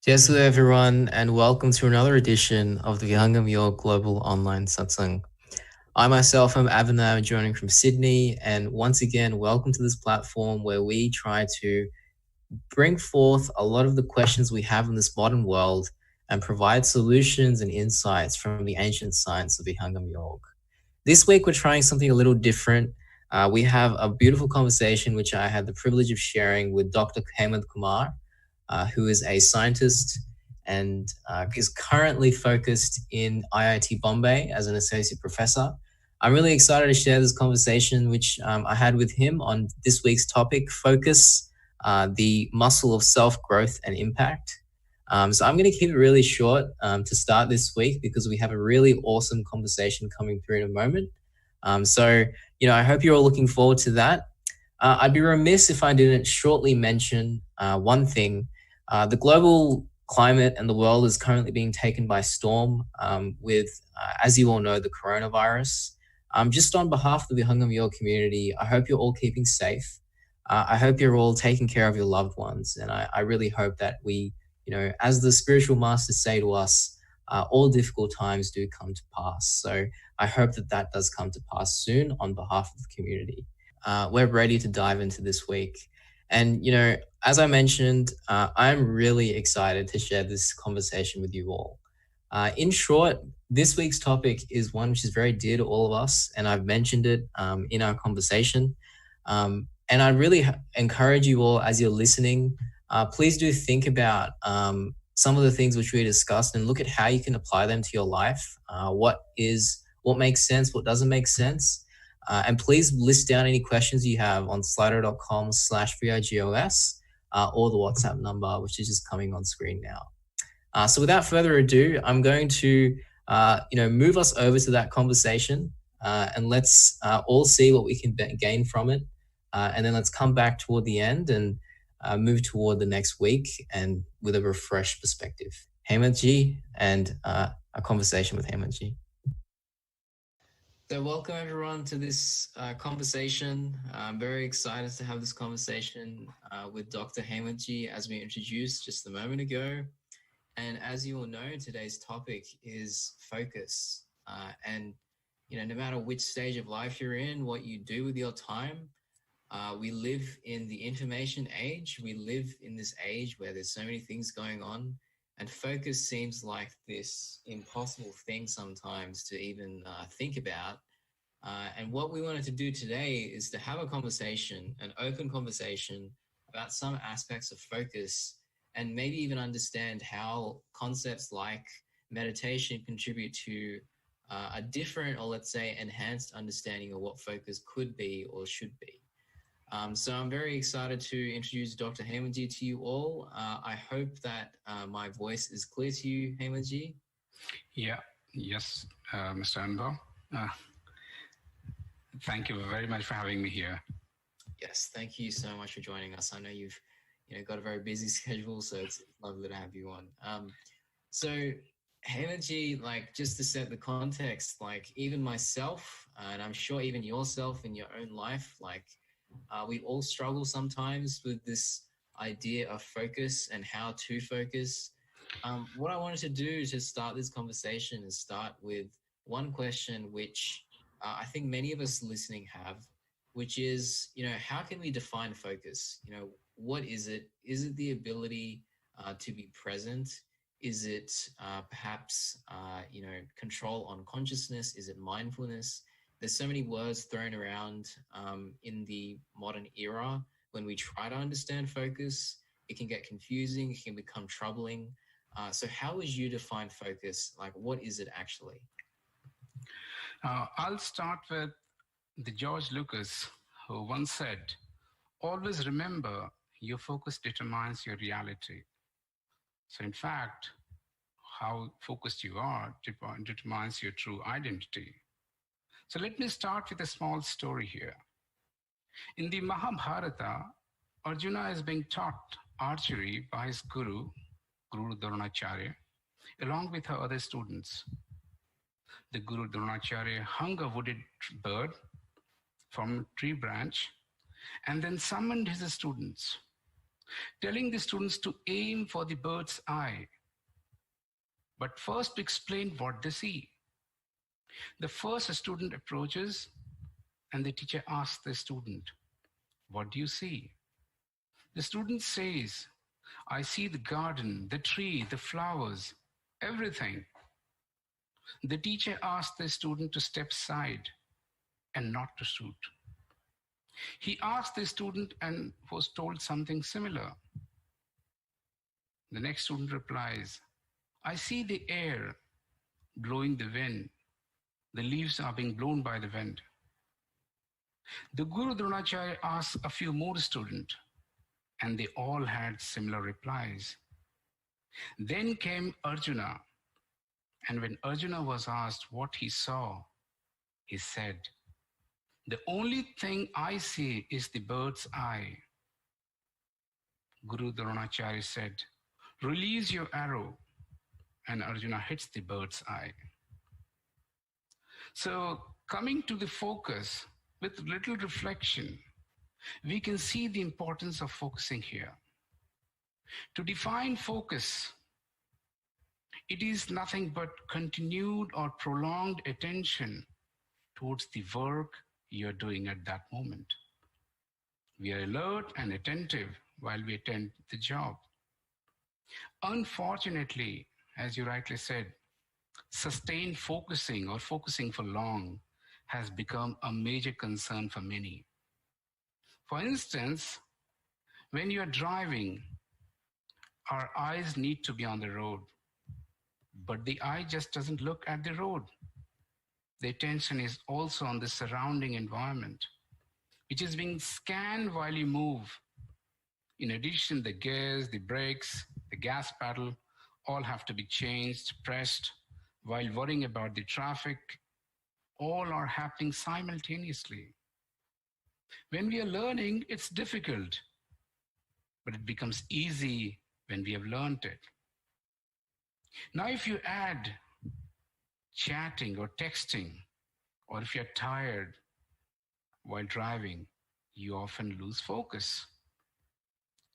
Yes, hello everyone, and welcome to another edition of the Vihangam York Global Online Satsang. I myself am Abhinav, joining from Sydney, and once again, welcome to this platform where we try to bring forth a lot of the questions we have in this modern world and provide solutions and insights from the ancient science of Vihangam York. This week, we're trying something a little different. We have a beautiful conversation which I had the privilege of sharing with Dr. Hemant Kumar, who is a scientist and is currently focused in IIT Bombay as an associate professor. I'm really excited to share this conversation, which I had with him on this week's topic, Focus, the muscle of self-growth and impact. So I'm going to keep it really short to start this week because we have a really awesome conversation coming through in a moment. I hope you're all looking forward to that. I'd be remiss if I didn't shortly mention one thing. The global climate and the world is currently being taken by storm with, as you all know, the coronavirus. Just on behalf of the Vihangam York community, I hope you're all keeping safe. I hope you're all taking care of your loved ones. And I really hope that we, as the spiritual masters say to us, all difficult times do come to pass. So I hope that that does come to pass soon on behalf of the community. We're ready to dive into this week. And, as I mentioned, I'm really excited to share this conversation with you all. In short, this week's topic is one which is very dear to all of us, and I've mentioned it in our conversation. And I really encourage you all, as you're listening, please do think about some of the things which we discussed and look at how you can apply them to your life. What makes sense, what doesn't make sense. And please list down any questions you have on slido.com/VIGOS or the WhatsApp number, which is just coming on screen now. So without further ado, I'm going to move us over to that conversation and let's all see what we can gain from it. And then let's come back toward the end and move toward the next week and with a refreshed perspective. Hemant ji and a conversation with Hemant ji. So welcome everyone to this conversation. I'm very excited to have this conversation with Dr. Hemant ji, as we introduced just a moment ago. And as you all know, today's topic is focus. And no matter which stage of life you're in, what you do with your time, we live in the information age. We live in this age where there's so many things going on. And focus seems like this impossible thing sometimes to even think about. And what we wanted to do today is to have a conversation, an open conversation about some aspects of focus and maybe even understand how concepts like meditation contribute to a different, or let's say enhanced understanding of what focus could be or should be. So I'm very excited to introduce Dr. Hemantji to you all. I hope that my voice is clear to you, Hemantji. Yes, Mr. Anbo. Thank you very much for having me here. Yes, thank you so much for joining us. I know you've got a very busy schedule, so it's lovely to have you on. So Hemantji, just to set the context, even myself, and I'm sure even yourself in your own life, we all struggle sometimes with this idea of focus and how to focus. What I wanted to do to start this conversation is start with one question, which I think many of us listening have, which is, how can we define focus? What is it? Is it the ability to be present? Is it perhaps, control on consciousness? Is it mindfulness? There's so many words thrown around in the modern era. When we try to understand focus, it can get confusing, it can become troubling. So how would you define focus? What is it actually? I'll start with the George Lucas, who once said, always remember your focus determines your reality. So in fact, how focused you are determines your true identity. So let me start with a small story here. In the Mahabharata, Arjuna is being taught archery by his Guru Dronacharya, along with her other students. The Guru Dronacharya hung a wounded bird from a tree branch and then summoned his students. telling the students to aim for the bird's eye, but first to explain what they see. The first student approaches and the teacher asks the student, "What do you see?" The student says, "I see the garden, the tree, the flowers, everything." The teacher asks the student to step aside and not to shoot. He asked the student and was told something similar. The next student replies, "I see the air blowing the wind. The leaves are being blown by the wind." The Guru Dronacharya asked a few more students, and they all had similar replies. Then came Arjuna, and when Arjuna was asked what he saw, he said, "The only thing I see is the bird's eye." Guru Dronacharya said, "Release your arrow," and Arjuna hits the bird's eye. So, coming to the focus with little reflection, we can see the importance of focusing here. To define focus, it is nothing but continued or prolonged attention towards the work you're doing at that moment. We are alert and attentive while we attend the job. Unfortunately, as you rightly said, sustained focusing or focusing for long has become a major concern for many. For instance, when you are driving, our eyes need to be on the road, but the eye just doesn't look at the road. The attention is also on the surrounding environment, which is being scanned while you move. In addition, the gears, the brakes, the gas pedal all have to be changed, pressed, while worrying about the traffic. All are happening simultaneously. When we are learning, it's difficult, but it becomes easy when we have learned it. Now, if you add chatting or texting, or if you're tired while driving, you often lose focus.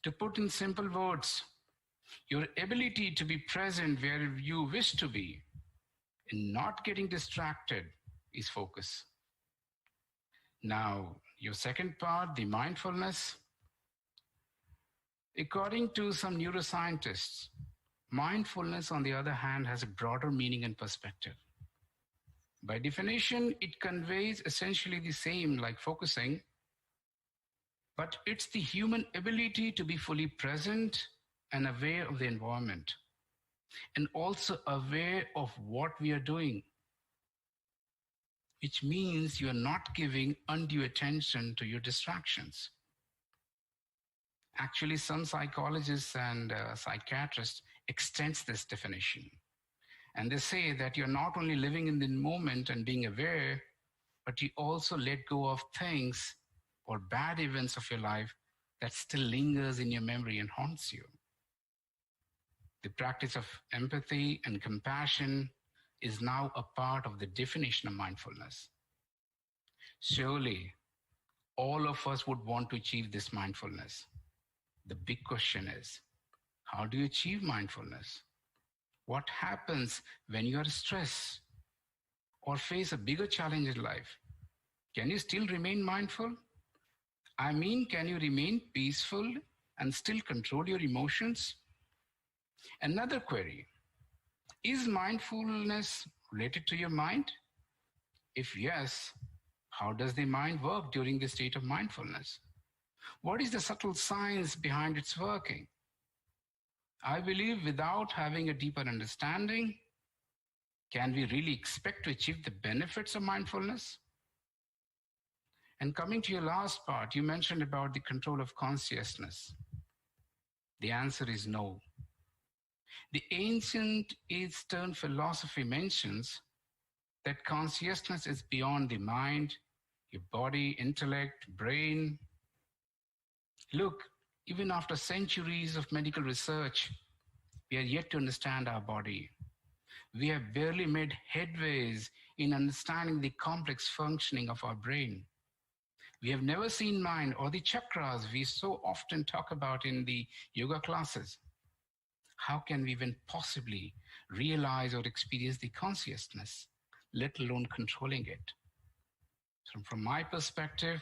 To put in simple words, your ability to be present where you wish to be and not getting distracted is focus. Now, your second part, the mindfulness. According to some neuroscientists, mindfulness, on the other hand, has a broader meaning and perspective. By definition, it conveys essentially the same like focusing, but it's the human ability to be fully present and aware of the environment, and also aware of what we are doing, which means you are not giving undue attention to your distractions. Actually, some psychologists and psychiatrists extends this definition. And they say that you're not only living in the moment and being aware, but you also let go of things or bad events of your life that still lingers in your memory and haunts you. The practice of empathy and compassion is now a part of the definition of mindfulness. Surely, all of us would want to achieve this mindfulness. The big question is, how do you achieve mindfulness? What happens when you are stressed or face a bigger challenge in life? Can you still remain mindful? I mean, can you remain peaceful and still control your emotions? Another query, is mindfulness related to your mind? If yes, how does the mind work during the state of mindfulness? What is the subtle science behind its working? I believe without having a deeper understanding, can we really expect to achieve the benefits of mindfulness? And coming to your last part, you mentioned about the control of consciousness. The answer is no. The ancient Eastern philosophy mentions that consciousness is beyond the mind, your body, intellect, brain. Look, even after centuries of medical research, we are yet to understand our body. We have barely made headways in understanding the complex functioning of our brain. We have never seen mind or the chakras we so often talk about in the yoga classes. How can we even possibly realize or experience the consciousness, let alone controlling it? So, from my perspective,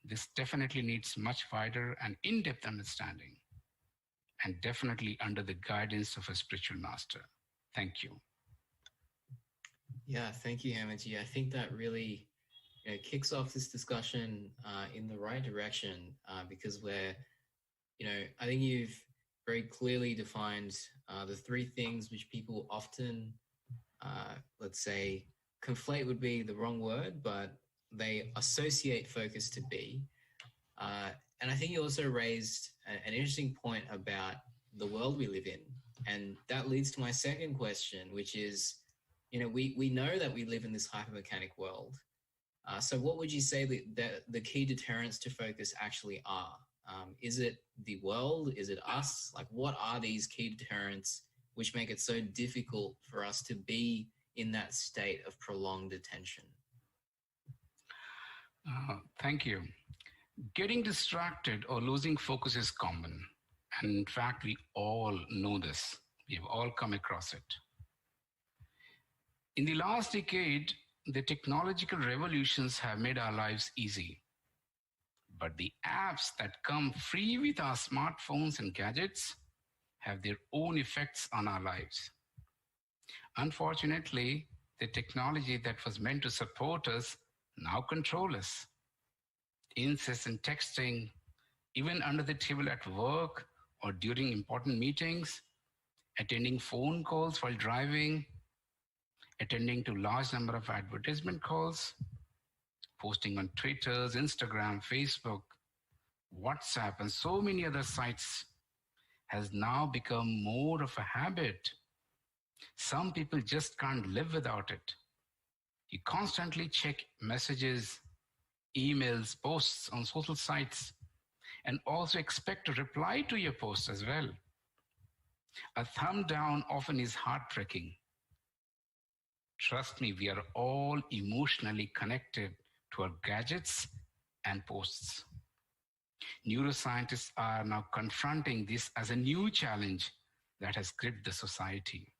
this definitely needs much wider and in depth understanding, and definitely under the guidance of a spiritual master. Thank you. Yeah, thank you, Hemant. I think that really kicks off this discussion in the right direction because I think you've very clearly defined the three things which people often, let's say, conflate would be the wrong word, but they associate focus to be. And I think you also raised an interesting point about the world we live in. And that leads to my second question, which is, we know that we live in this hypermechanic world. So what would you say that the key deterrents to focus actually are? Is it the world? Is it us? Like, what are these key deterrents which make it so difficult for us to be in that state of prolonged attention? Thank you. Getting distracted or losing focus is common. And in fact, we all know this. We have all come across it. In the last decade, the technological revolutions have made our lives easy. But the apps that come free with our smartphones and gadgets have their own effects on our lives. Unfortunately, the technology that was meant to support us now control us. Incessant texting, even under the table at work or during important meetings, attending phone calls while driving, attending to large number of advertisement calls, posting on Twitter, Instagram, Facebook, WhatsApp, and so many other sites has now become more of a habit. Some people just can't live without it. You constantly check messages, emails, posts on social sites, and also expect a reply to your post as well. A thumb down often is heartbreaking. Trust me, we are all emotionally connected to our gadgets and posts. Neuroscientists are now confronting this as a new challenge that has gripped the society.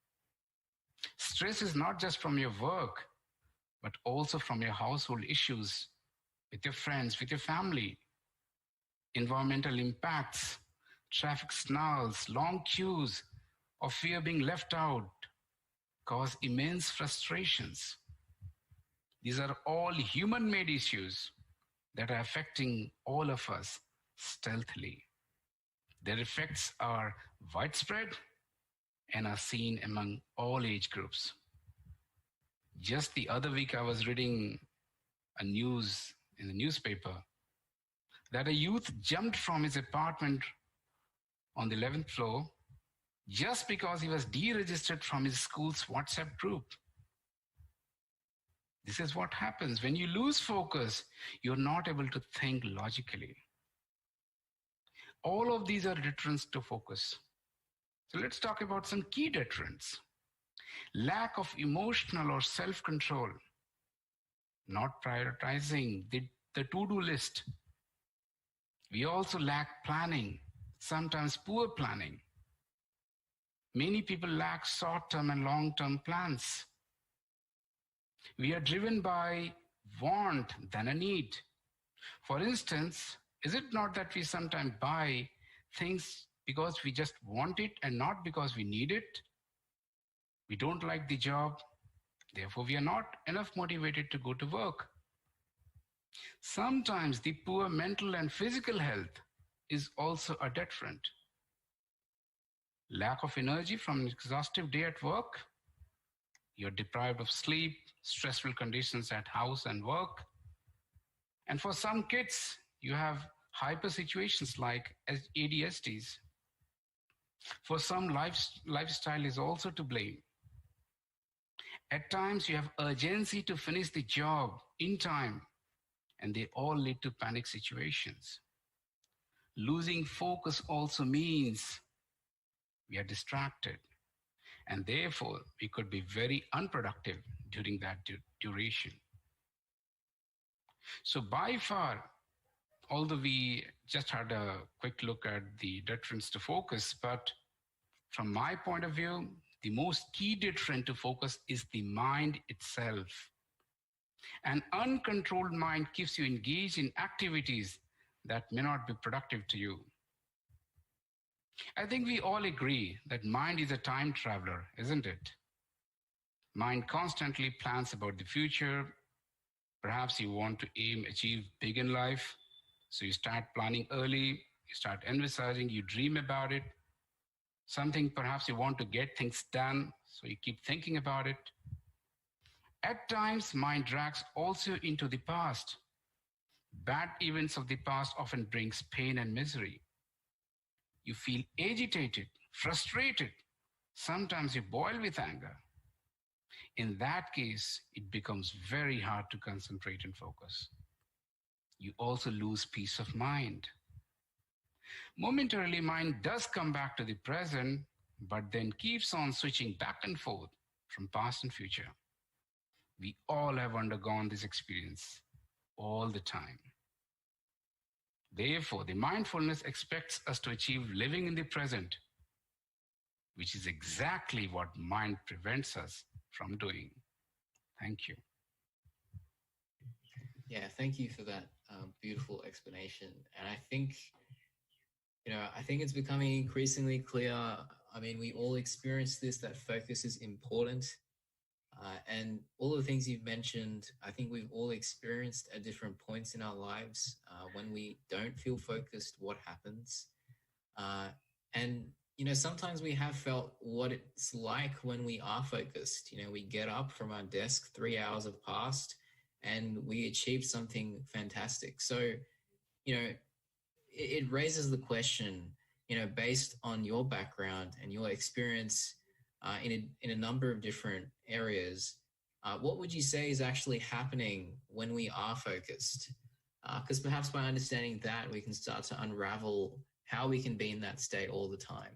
Stress is not just from your work, but also from your household issues, with your friends, with your family. Environmental impacts, traffic snarls, long queues, or fear of being left out cause immense frustrations. These are all human-made issues that are affecting all of us stealthily. Their effects are widespread and are seen among all age groups. Just the other week, I was reading a news in the newspaper that a youth jumped from his apartment on the 11th floor just because he was deregistered from his school's WhatsApp group. This is what happens when you lose focus. You're not able to think logically. All of these are deterrents to focus. So let's talk about some key deterrents. Lack of emotional or self-control, not prioritizing the to-do list. We also lack planning, sometimes poor planning. Many people lack short-term and long-term plans. We are driven by want than a need. For instance, is it not that we sometimes buy things because we just want it and not because we need it? We don't like the job, therefore we are not enough motivated to go to work. Sometimes the poor mental and physical health is also a deterrent. Lack of energy from an exhaustive day at work. You're deprived of sleep, stressful conditions at house and work. And for some kids, you have hyper situations like ADHDs. For some, lifestyle is also to blame. At times, you have urgency to finish the job in time, and they all lead to panic situations. Losing focus also means we are distracted, and therefore we could be very unproductive during that duration. So by far, although we just had a quick look at the deterrents to focus, but from my point of view, the most key deterrent to focus is the mind itself. An uncontrolled mind keeps you engaged in activities that may not be productive to you. I think we all agree that mind is a time traveler, isn't it? Mind constantly plans about the future. Perhaps you want to achieve big in life. So you start planning early, you start envisaging, you dream about it. Something perhaps you want to get things done, so you keep thinking about it. At times, mind drags also into the past. Bad events of the past often brings pain and misery. You feel agitated, frustrated. Sometimes you boil with anger. In that case, it becomes very hard to concentrate and focus. You also lose peace of mind. Momentarily, mind does come back to the present, but then keeps on switching back and forth from past and future. We all have undergone this experience all the time. Therefore, the mindfulness expects us to achieve living in the present, which is exactly what mind prevents us from doing. Thank you. Yeah, thank you for that beautiful explanation. And I think it's becoming increasingly clear. I mean, we all experience this, that focus is important. And all the things you've mentioned, I think we've all experienced at different points in our lives. When we don't feel focused, what happens? And, sometimes we have felt what it's like when we are focused. We get up from our desk, 3 hours have passed, and we achieved something fantastic. So, it raises the question, based on your background and your experience in a number of different areas, what would you say is actually happening when we are focused? Because perhaps by understanding that, we can start to unravel how we can be in that state all the time.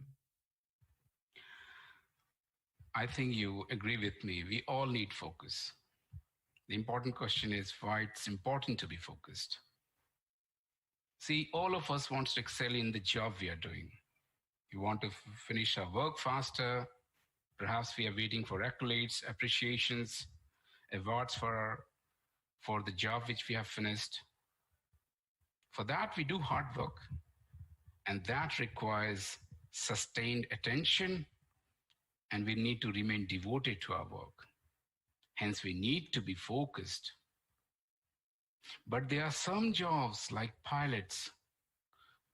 I think you agree with me. We all need focus. The important question is why it's important to be focused. See, all of us want to excel in the job we are doing. We want to finish our work faster. Perhaps we are waiting for accolades, appreciations, awards for the job which we have finished. For that, we do hard work. And that requires sustained attention, and we need to remain devoted to our work. Hence, we need to be focused. But there are some jobs like pilots,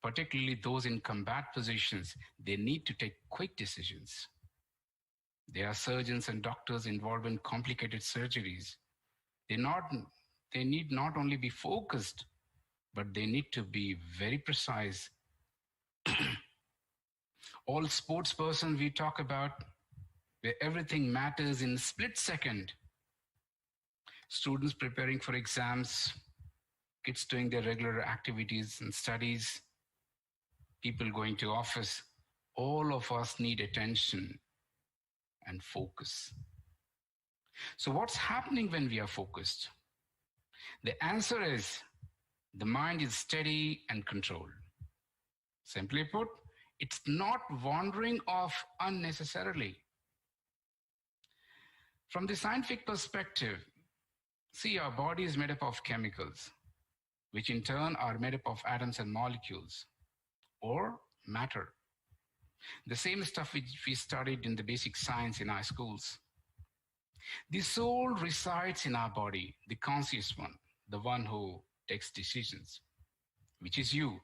particularly those in combat positions, they need to take quick decisions. There are surgeons and doctors involved in complicated surgeries. They need not only be focused, but they need to be very precise. All sports persons we talk about, where everything matters in a split second. Students preparing for exams, kids doing their regular activities and studies, people going to office. All of us need attention and focus. So what's happening when we are focused? The answer is the mind is steady and controlled. Simply put, it's not wandering off unnecessarily. From the scientific perspective, see, our body is made up of chemicals, which in turn are made up of atoms and molecules, or matter. The same stuff which we studied in the basic science in our schools. The soul resides in our body, the conscious one, the one who takes decisions, which is you,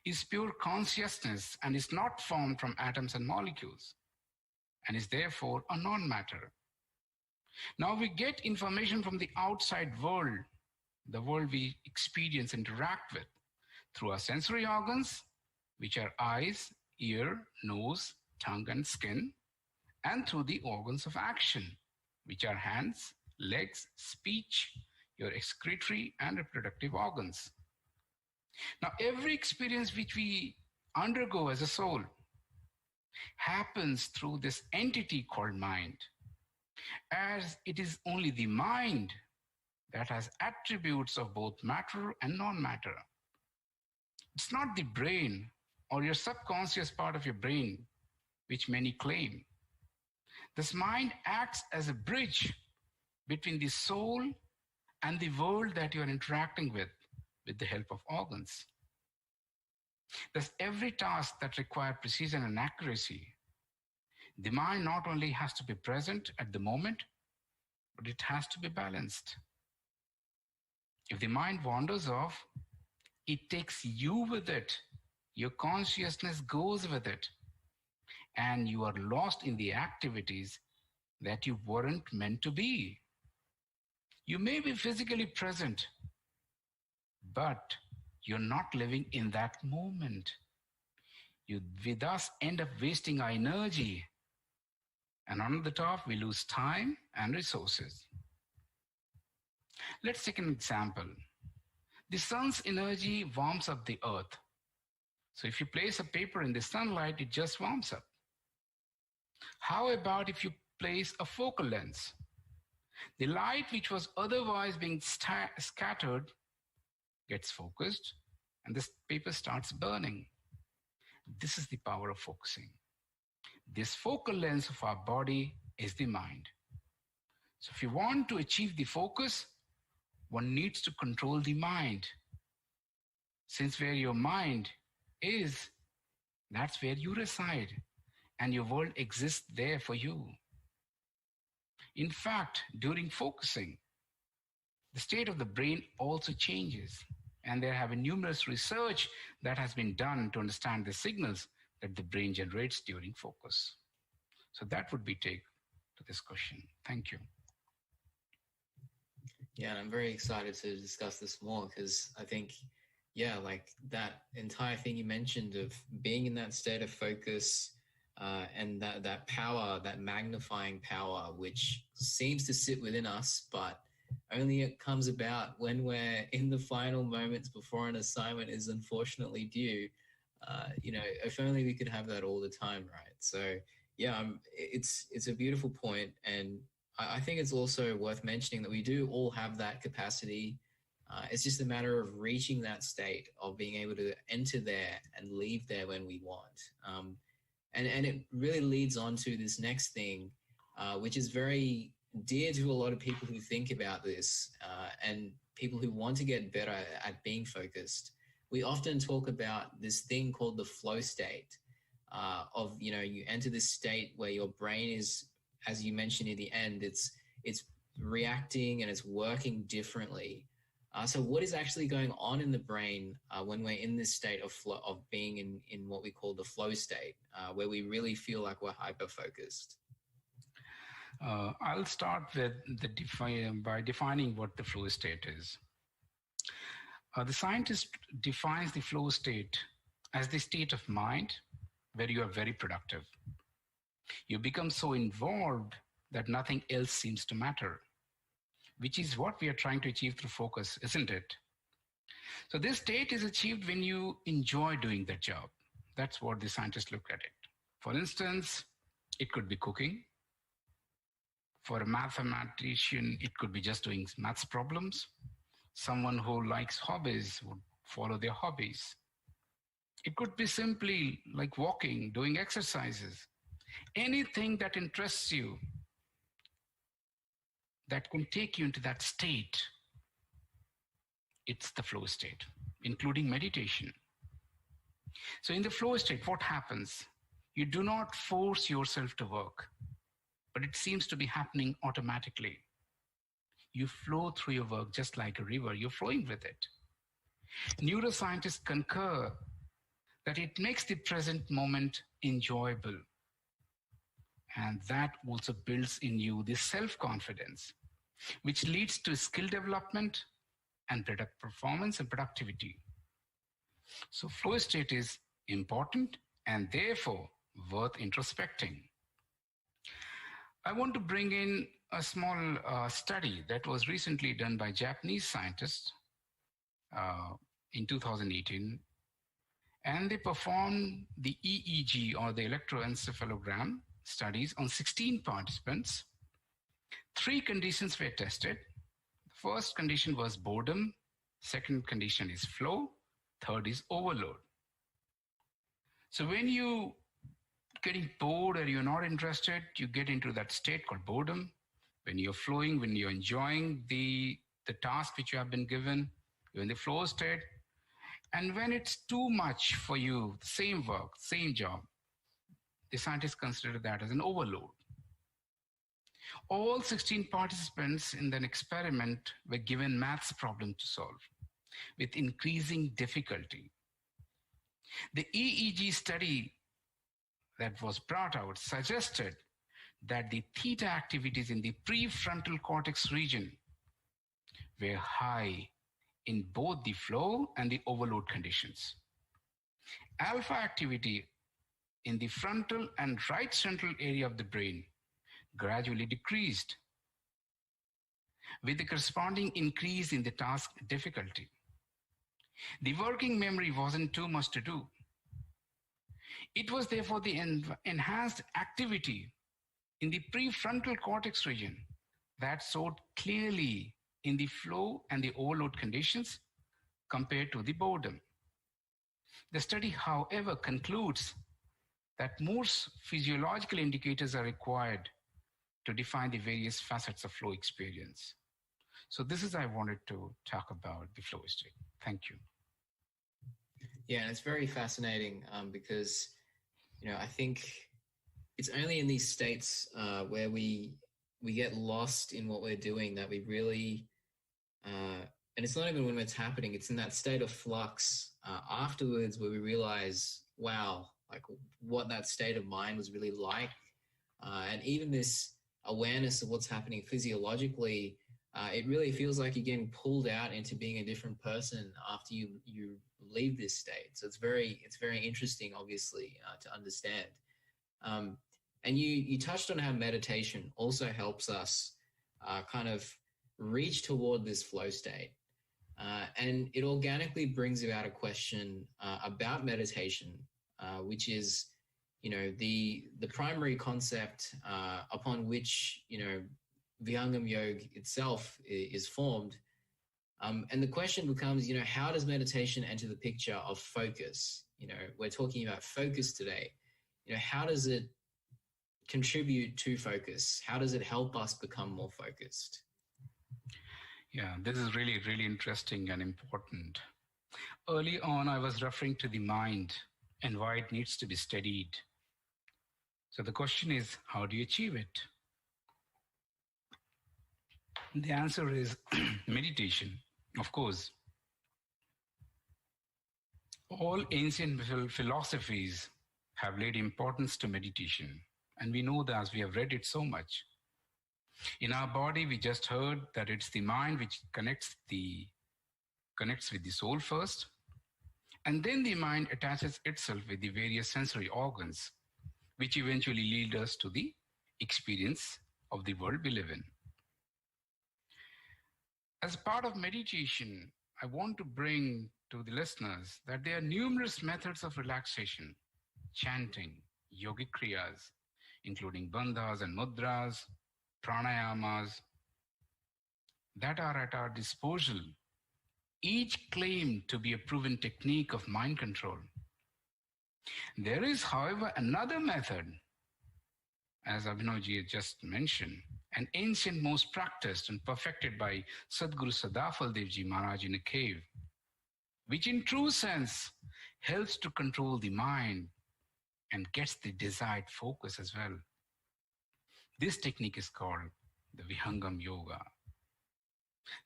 is pure consciousness and is not formed from atoms and molecules, and is therefore a non-matter. Now we get information from the outside world, the world we experience, interact with, through our sensory organs, which are eyes, ear, nose, tongue, and skin, and through the organs of action, which are hands, legs, speech, your excretory and reproductive organs. Now, every experience which we undergo as a soul happens through this entity called mind, as it is only the mind that has attributes of both matter and non-matter. It's not the brain or your subconscious part of your brain, which many claim. This mind acts as a bridge between the soul and the world that you are interacting with the help of organs. Thus, every task that requires precision and accuracy, the mind not only has to be present at the moment, but it has to be balanced. If the mind wanders off, it takes you with it. Your consciousness goes with it, and you are lost in the activities that you weren't meant to be. You may be physically present, but you're not living in that moment. We thus end up wasting our energy. And on the top, we lose time and resources. Let's take an example. The sun's energy warms up the earth. So if you place a paper in the sunlight, it just warms up. How about if you place a focal lens? The light which was otherwise being scattered gets focused, and this paper starts burning. This is the power of focusing. This focal lens of our body is the mind. So if you want to achieve the focus, one needs to control the mind. Since where your mind is, that's where you reside, and your world exists there for you. In fact, during focusing, the state of the brain also changes, and there have been numerous research that has been done to understand the signals that the brain generates during focus. So that would be take to this question. Thank you. Yeah, and I'm very excited to discuss this more because I think, yeah, like that entire thing you mentioned of being in that state of focus and that power, that magnifying power, which seems to sit within us, but only it comes about when we're in the final moments before an assignment is unfortunately due. If only we could have that all the time, right? So yeah, it's a beautiful point, and I think it's also worth mentioning that we do all have that capacity. It's just a matter of reaching that state of being able to enter there and leave there when we want. And it really leads on to this next thing, which is very dear to a lot of people who think about this and people who want to get better at being focused. We often talk about this thing called the flow state you enter this state where your brain is, as you mentioned at the end, it's reacting and it's working differently. So what is actually going on in the brain when we're in this state of flow, of being in what we call the flow state, where we really feel like we're hyper-focused? I'll start with by defining what the flow state is. The scientist defines the flow state as the state of mind where you are very productive. You become so involved that nothing else seems to matter, which is what we are trying to achieve through focus, isn't it? So this state is achieved when you enjoy doing the job. That's what the scientists look at it. For instance, it could be cooking. For a mathematician, it could be just doing maths problems. Someone who likes hobbies would follow their hobbies. It could be simply like walking, doing exercises. Anything that interests you that can take you into that state, it's the flow state, including meditation. So in the flow state, what happens? You do not force yourself to work, but it seems to be happening automatically. You flow through your work just like a river. You're flowing with it. Neuroscientists concur that it makes the present moment enjoyable. And that also builds in you this self-confidence, which leads to skill development and product performance and productivity. So flow state is important and therefore worth introspecting. I want to bring in a small study that was recently done by Japanese scientists in 2018. And they performed the EEG, or the electroencephalogram studies, on 16 participants. 3 conditions were tested. The first condition was boredom. Second condition is flow. Third is overload. So when you getting bored or you're not interested, you get into that state called boredom. When you're flowing, when you're enjoying the task which you have been given, you're in the flow state. And when it's too much for you, same work, same job, the scientists consider that as an overload. All 16 participants in an experiment were given maths problem to solve with increasing difficulty. The EEG study that was brought out suggested that the theta activities in the prefrontal cortex region were high in both the flow and the overload conditions. Alpha activity in the frontal and right central area of the brain gradually decreased with the corresponding increase in the task difficulty. The working memory wasn't too much to do. It was therefore the enhanced activity in the prefrontal cortex region that showed clearly in the flow and the overload conditions compared to the boredom. The study, however, concludes that more physiological indicators are required to define the various facets of flow experience. So this is I wanted to talk about the flow state. Thank you. Yeah, and it's very fascinating because, I think it's only in these states where we get lost in what we're doing that we really, and it's not even when it's happening, it's in that state of flux afterwards where we realize, wow, like what that state of mind was really like. And even this awareness of what's happening physiologically, it really feels like you're getting pulled out into being a different person after you leave this state. So it's very interesting, obviously, to understand. And you touched on how meditation also helps us kind of reach toward this flow state. And it organically brings about a question about meditation, which is, the primary concept upon which, Vihangam Yoga itself is formed. And the question becomes, how does meditation enter the picture of focus? We're talking about focus today. How does it contribute to focus? How does it help us become more focused? Yeah, this is really, really interesting and important. Early on, I was referring to the mind and why it needs to be steadied. So the question is, how do you achieve it? The answer is meditation, of course. All ancient philosophies have laid importance to meditation, and we know that as we have read it so much. In our body, we just heard that it's the mind which connects with the soul first, and then the mind attaches itself with the various sensory organs, which eventually lead us to the experience of the world we live in. As part of meditation, I want to bring to the listeners that there are numerous methods of relaxation, chanting, yogic kriyas, including bandhas and mudras, pranayamas, that are at our disposal, each claim to be a proven technique of mind control. There is, however, another method, as Abhinavji just mentioned, an ancient, most practiced and perfected by Sadguru Sadafal Devji Maharaj in a cave, which in true sense helps to control the mind and gets the desired focus as well. This technique is called the Vihangam Yoga.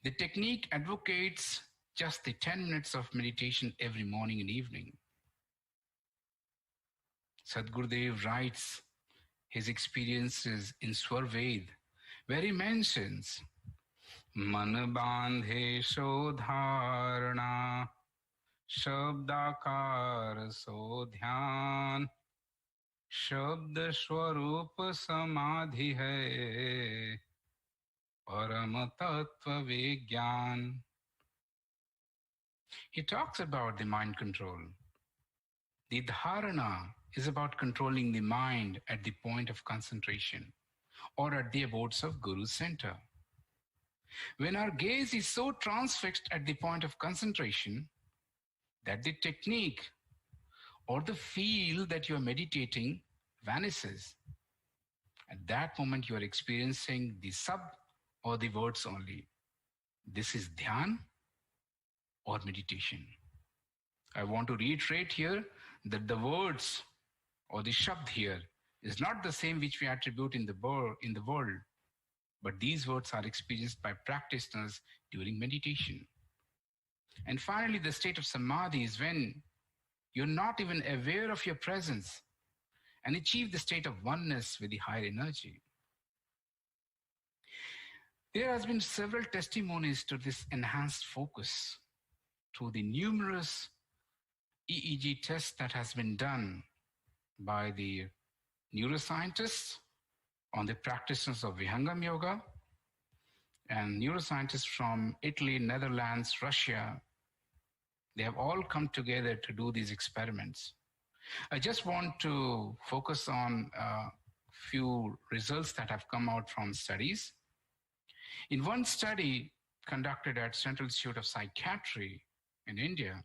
The technique advocates just the 10 minutes of meditation every morning and evening. Sadgurudev writes his experiences in Swarved, where he mentions Man bandhe shodharana shabdakar so dhyan shabd swarup samadhi hai param tattva vigyan. He talks about the mind control. The dharana is about controlling the mind at the point of concentration or at the abodes of Guru's center. When our gaze is so transfixed at the point of concentration that the technique or the feel that you are meditating vanishes. At that moment, you are experiencing the sub or the words only. This is dhyan or meditation. I want to reiterate here that the words or the shabd here is not the same which we attribute in the world, but these words are experienced by practitioners during meditation. And finally, the state of samadhi is when you're not even aware of your presence and achieve the state of oneness with the higher energy. There has been several testimonies to this enhanced focus through the numerous EEG tests that has been done by the neuroscientists on the practitioners of Vihangam Yoga and neuroscientists from Italy, Netherlands, Russia. They have all come together to do these experiments. I just want to focus on a few results that have come out from studies. In one study conducted at Central Institute of Psychiatry in India,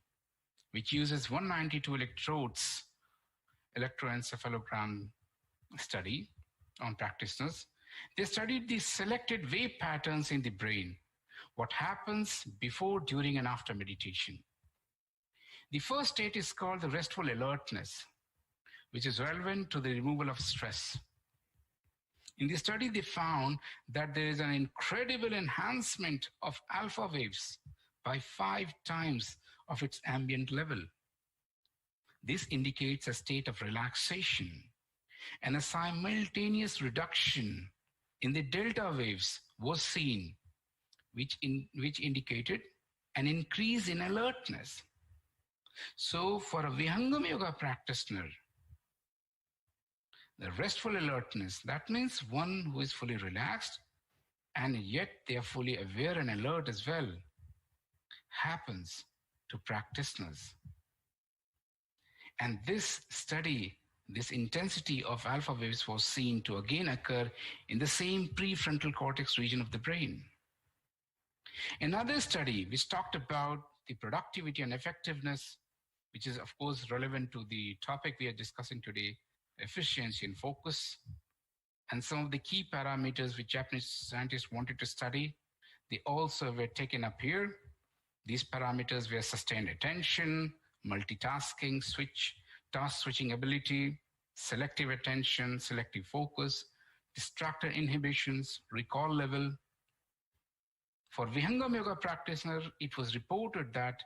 which uses 192 electroencephalogram study on practitioners, they studied the selected wave patterns in the brain, what happens before, during, and after meditation. The first state is called the restful alertness, which is relevant to the removal of stress. In the study, they found that there is an incredible enhancement of alpha waves by 5 times of its ambient level. This indicates a state of relaxation and a simultaneous reduction in the delta waves was seen, which indicated an increase in alertness. So for a Vihangam Yoga practitioner, the restful alertness, that means one who is fully relaxed and yet they are fully aware and alert as well, happens to practitioners. And this study, this intensity of alpha waves was seen to again occur in the same prefrontal cortex region of the brain. Another study which talked about the productivity and effectiveness, which is of course relevant to the topic we are discussing today, efficiency and focus, and some of the key parameters which Japanese scientists wanted to study, they also were taken up here. These parameters were sustained attention, multitasking, task switching ability, selective attention, selective focus, distractor inhibitions, recall level. For Vihangam Yoga practitioner, it was reported that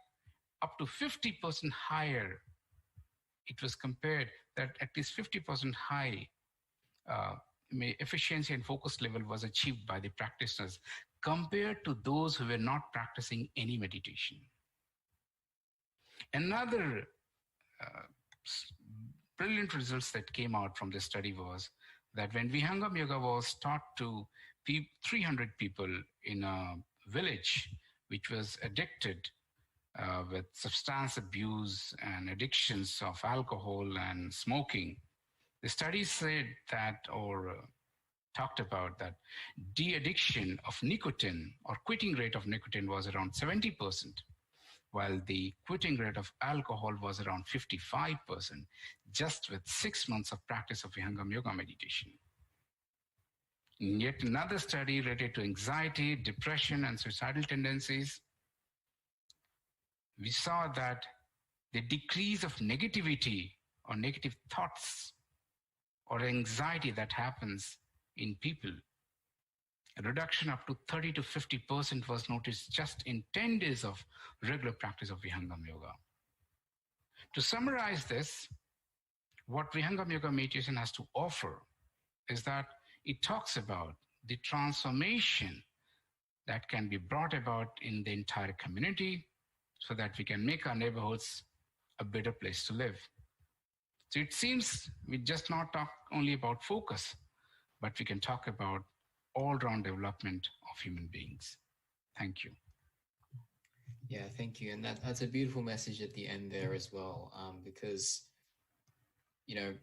up to 50% higher, it was compared that at least 50% high efficiency and focus level was achieved by the practitioners compared to those who were not practicing any meditation. Another brilliant results that came out from this study was that when Vihangam Yoga was taught to 300 people in a village which was addicted with substance abuse and addictions of alcohol and smoking, the study said that, or talked about that de-addiction of nicotine or quitting rate of nicotine was around 70%, while the quitting rate of alcohol was around 55%, just with 6 months of practice of Vihangam Yoga meditation. And yet another study related to anxiety, depression, and suicidal tendencies, we saw that the decrease of negativity or negative thoughts or anxiety that happens in people, a reduction up to 30 to 50% was noticed just in 10 days of regular practice of Vihangam Yoga. To summarize this, what Vihangam Yoga meditation has to offer is that it talks about the transformation that can be brought about in the entire community so that we can make our neighborhoods a better place to live. So it seems we just not talk only about focus, but we can talk about all-round development of human beings. Thank you. Yeah, thank you. And that's a beautiful message at the end there as well, because, you know,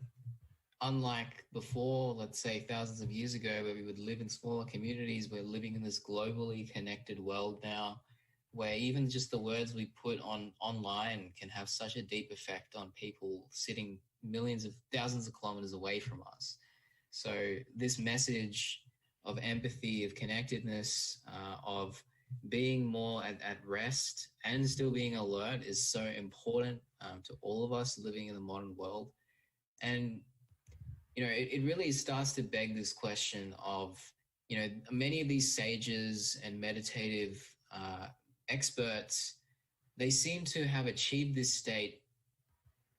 unlike before, let's say thousands of years ago, where we would live in smaller communities, we're living in this globally connected world now where even just the words we put on online can have such a deep effect on people sitting millions of thousands of kilometers away from us. So this message of empathy, of connectedness, of being more at rest and still being alert is so important to all of us living in the modern world. And it really starts to beg this question of, many of these sages and meditative experts, they seem to have achieved this state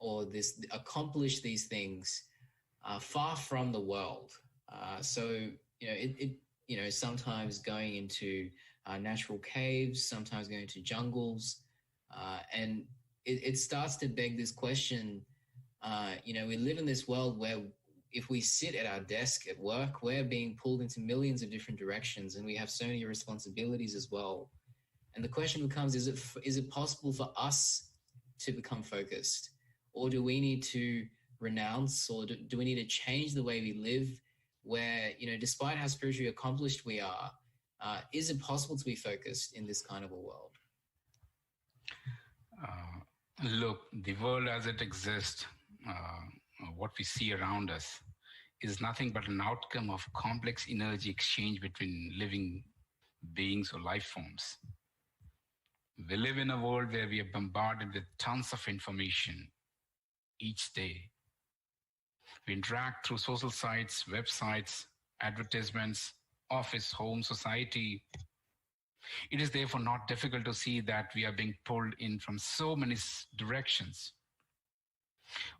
or this accomplished these things far from the world. So sometimes going into natural caves, sometimes going to jungles, and it starts to beg this question. We live in this world where if we sit at our desk at work, we're being pulled into millions of different directions, and we have so many responsibilities as well. And the question becomes: is it possible for us to become focused, or do we need to renounce, or do we need to change the way we live? Where despite how spiritually accomplished we are, is it possible to be focused in this kind of a world? Look, the world as it exists, what we see around us, is nothing but an outcome of complex energy exchange between living beings or life forms. We live in a world where we are bombarded with tons of information each day. We interact through social sites, websites, advertisements, office, home, society. It is therefore not difficult to see that we are being pulled in from so many directions.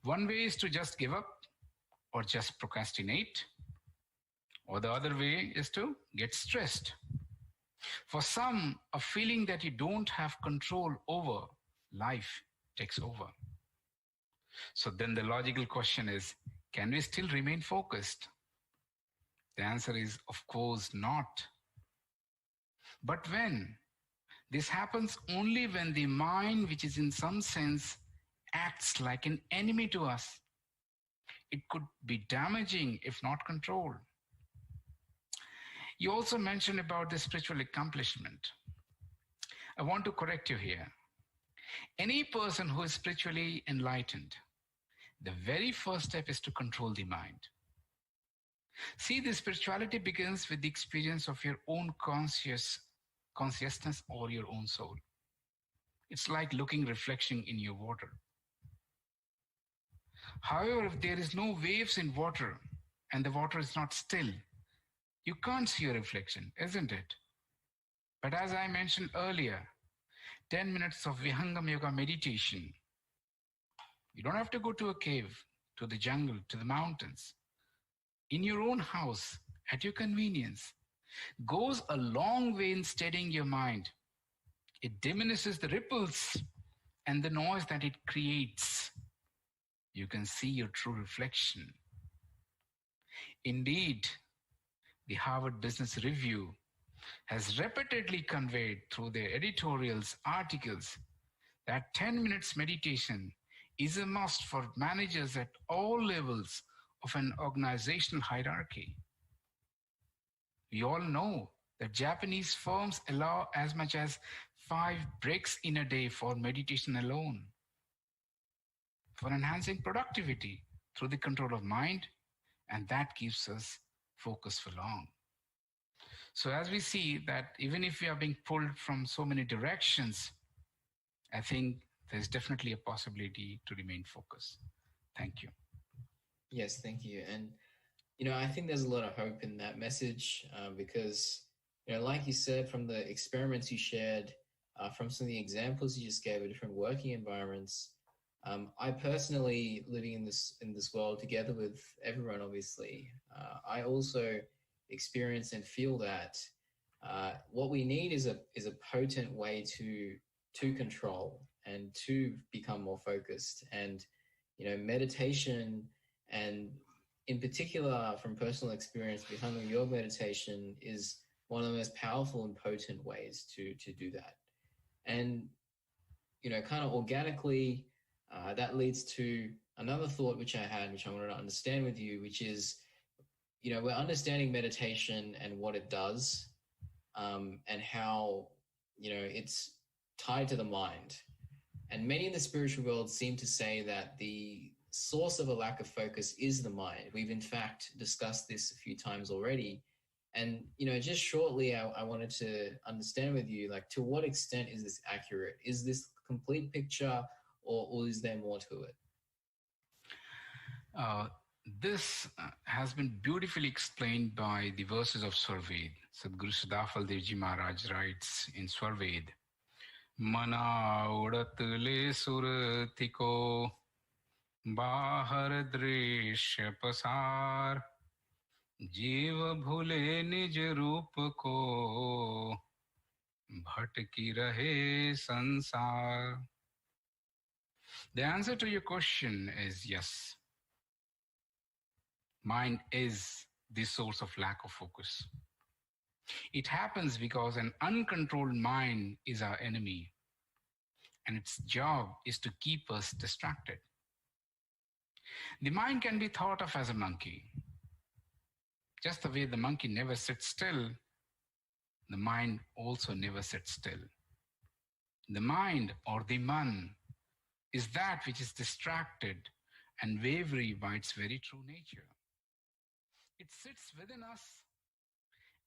One way is to just give up or just procrastinate, or the other way is to get stressed. For some, a feeling that you don't have control over life takes over. So then the logical question is, can we still remain focused? The answer is, of course not. But when? This happens only when the mind, which is in some sense, acts like an enemy to us. It could be damaging if not controlled. You also mentioned about the spiritual accomplishment. I want to correct you here. Any person who is spiritually enlightened, the very first step is to control the mind. See, the spirituality begins with the experience of your own consciousness or your own soul. It's like looking reflection in your water. However, if there is no waves in water and the water is not still, you can't see your reflection, isn't it? But as I mentioned earlier, 10 minutes of Vihangam Yoga meditation, you don't have to go to a cave, to the jungle, to the mountains. In your own house, at your convenience, goes a long way in steadying your mind. It diminishes the ripples and the noise that it creates. You can see your true reflection. Indeed, the Harvard Business Review has repeatedly conveyed through their editorials, articles, that 10 minutes meditation is a must for managers at all levels of an organizational hierarchy. We all know that Japanese firms allow as much as 5 breaks in a day for meditation alone, for enhancing productivity through the control of mind, and that keeps us focused for long. So as we see that even if we are being pulled from so many directions, I think there's definitely a possibility to remain focused. Thank you. Yes, thank you. And, I think there's a lot of hope in that message because, like you said, from the experiments you shared, from some of the examples you just gave of different working environments, I personally, living in this world together with everyone, obviously, I also experience and feel that what we need is a potent way to control and to become more focused. And meditation, and in particular from personal experience, becoming your meditation is one of the most powerful and potent ways to do that. And kind of organically, that leads to another thought which I had, which I wanted to understand with you, which is, we're understanding meditation and what it does, and how, it's tied to the mind. And many in the spiritual world seem to say that the source of a lack of focus is the mind. We've in fact discussed this a few times already. And just shortly, I wanted to understand with you, like, to what extent is this accurate? Is this complete picture, or is there more to it? Uh, this has been beautifully explained by the verses of Swarved. Sadhguru Siddhafal Devji Maharaj writes in Swarved, Mana udat le surtiko bahar drishy pasar जीव भूले निज रूप को भटकी रहे संसार. The answer to your question is yes. Mind is the source of lack of focus. It happens because an uncontrolled mind is our enemy, and its job is to keep us distracted. The mind can be thought of as a monkey. Just the way the monkey never sits still, the mind also never sits still. The mind, or the man, is that which is distracted and wavery by its very true nature. It sits within us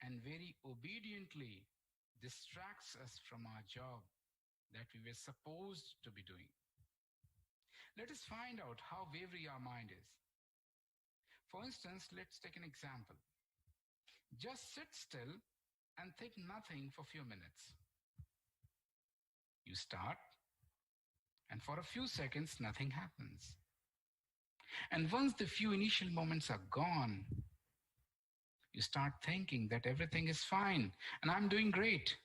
and very obediently distracts us from our job that we were supposed to be doing. Let us find out how wavery our mind is. For instance, let's take an example. Just sit still and think nothing for a few minutes. You start, and for a few seconds, nothing happens. And once the few initial moments are gone, you start thinking that everything is fine and I'm doing great.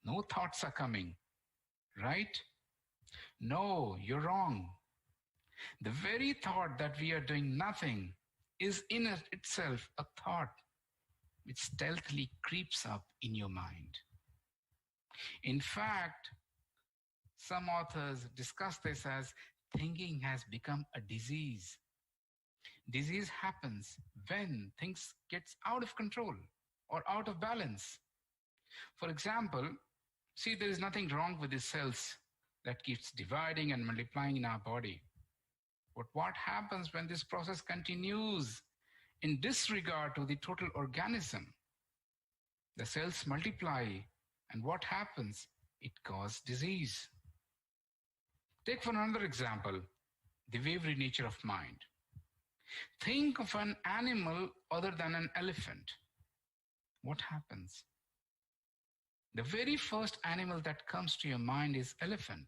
No thoughts are coming, right? No, you're wrong. The very thought that we are doing nothing is in itself a thought which stealthily creeps up in your mind. In fact, some authors discuss this as thinking has become a disease. Disease happens when things gets out of control or out of balance. For example, see, there is nothing wrong with the cells that keeps dividing and multiplying in our body. But what happens when this process continues in disregard to the total organism? The cells multiply, and what happens? It causes disease. Take for another example, the wavery nature of mind. Think of an animal other than an elephant. What happens? The very first animal that comes to your mind is elephant.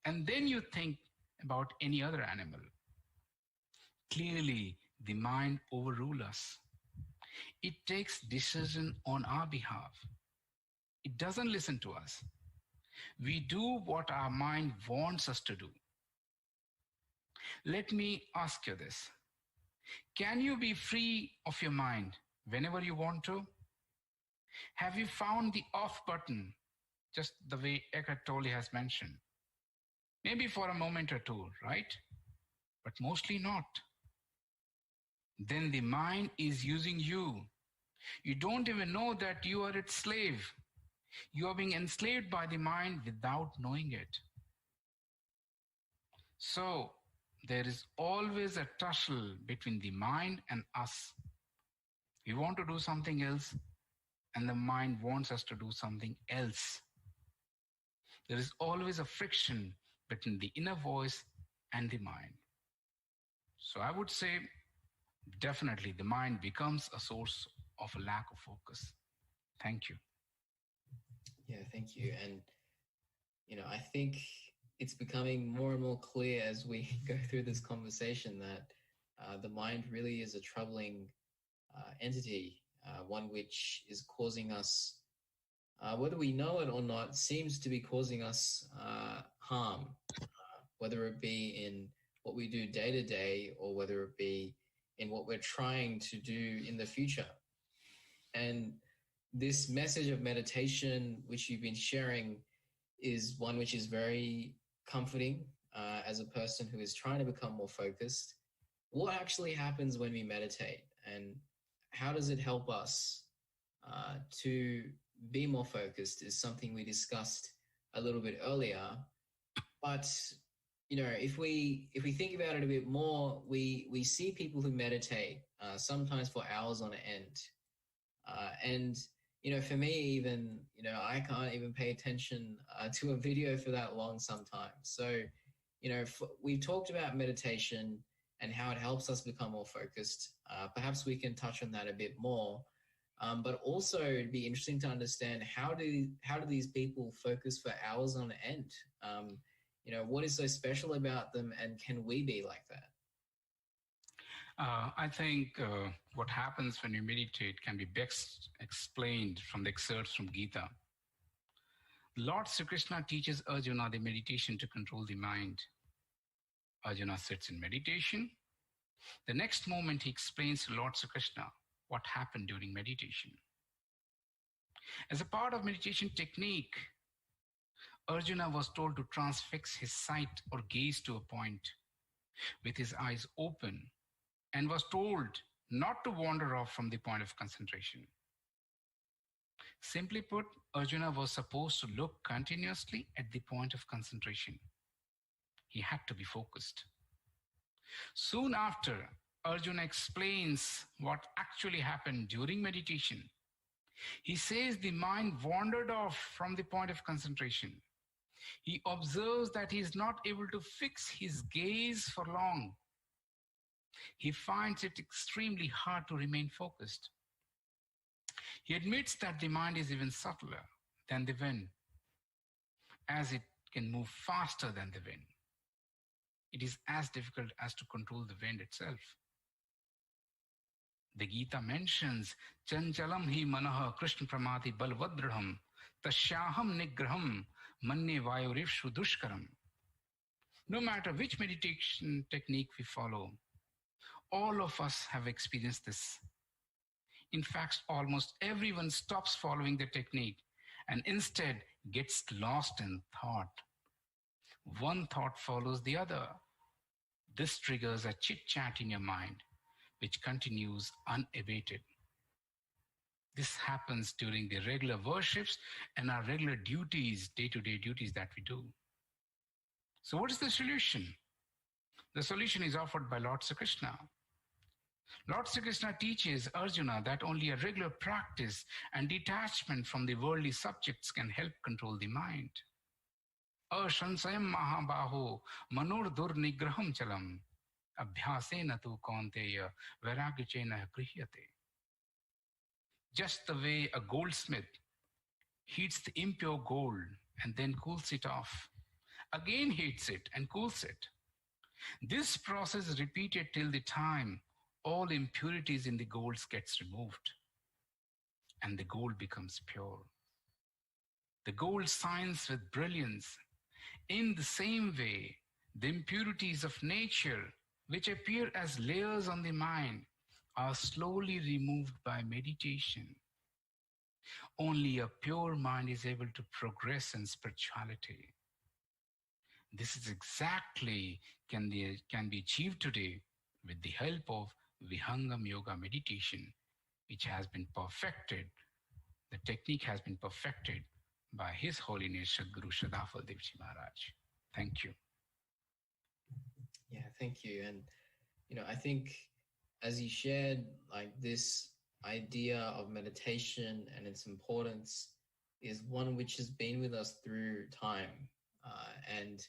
And then you think about any other animal. Clearly, the mind overrules us. It takes decision on our behalf. It doesn't listen to us. We do what our mind wants us to do. Let me ask you this. Can you be free of your mind whenever you want to? Have you found the off button, just the way Eckhart Tolle has mentioned? Maybe for a moment or two, right? But mostly not. Then the mind is using you. You don't even know that you are its slave. You are being enslaved by the mind without knowing it. So, there is always a tussle between the mind and us. We want to do something else, and the mind wants us to do something else. There is always a friction between the inner voice and the mind. So I would say, definitely the mind becomes a source of a lack of focus. Thank you. Yeah, thank you. And, I think it's becoming more and more clear as we go through this conversation that the mind really is a troubling entity, one which is causing us, whether we know it or not, seems to be causing us harm, whether it be in what we do day to day or whether it be in what we're trying to do in the future. And this message of meditation, which you've been sharing, is one which is very comforting as a person who is trying to become more focused. What actually happens when we meditate, and how does it help us to be more focused is something we discussed a little bit earlier. But if we think about it a bit more, we see people who meditate sometimes for hours on end, and for me, even I can't even pay attention to a video for that long sometimes. So we've talked about meditation and how it helps us become more focused. Perhaps we can touch on that a bit more. But also, it'd be interesting to understand how do these people focus for hours on end? What is so special about them, and can we be like that? I think what happens when you meditate can be best explained from the excerpts from Gita. Lord Sri Krishna teaches Arjuna the meditation to control the mind. Arjuna sits in meditation. The next moment, he explains to Lord Sri Krishna what happened during meditation. As a part of meditation technique, Arjuna was told to transfix his sight or gaze to a point with his eyes open, and was told not to wander off from the point of concentration. Simply put, Arjuna was supposed to look continuously at the point of concentration. He had to be focused. Soon after, Arjuna explains what actually happened during meditation. He says the mind wandered off from the point of concentration. He observes that he is not able to fix his gaze for long. He finds it extremely hard to remain focused. He admits that the mind is even subtler than the wind, as it can move faster than the wind. It is as difficult as to control the wind itself. The Gita mentions, Chanchalam hi manaha Krishna pramati balvadradham tashyaham nigraham manne vayurivshu dushkaram. No matter which meditation technique we follow, all of us have experienced this. In fact, almost everyone stops following the technique and instead gets lost in thought. One thought follows the other. This triggers a chit-chat in your mind, which continues unabated. This happens during the regular worships and our regular duties, day-to-day duties that we do. So what is the solution? The solution is offered by Lord Sri Krishna. Lord Sri Krishna teaches Arjuna that only a regular practice and detachment from the worldly subjects can help control the mind. Ashansayam mahabaho manor dur nigraham chalam abhyasena tu kaunteya vairagyachena grihyate. Just the way a goldsmith heats the impure gold and then cools it off, again heats it and cools it. This process is repeated till the time all impurities in the gold gets removed and the gold becomes pure. The gold shines with brilliance. In the same way, the impurities of nature, which appear as layers on the mind, are slowly removed by meditation. Only a pure mind is able to progress in spirituality. This is exactly can be achieved today with the help of Vihangam Yoga meditation, which has been perfected. The technique has been perfected by His Holiness Sadguru Shadafal Devji Maharaj. Thank you. Yeah, thank you. And I think as you shared, like, this idea of meditation and its importance is one which has been with us through time. And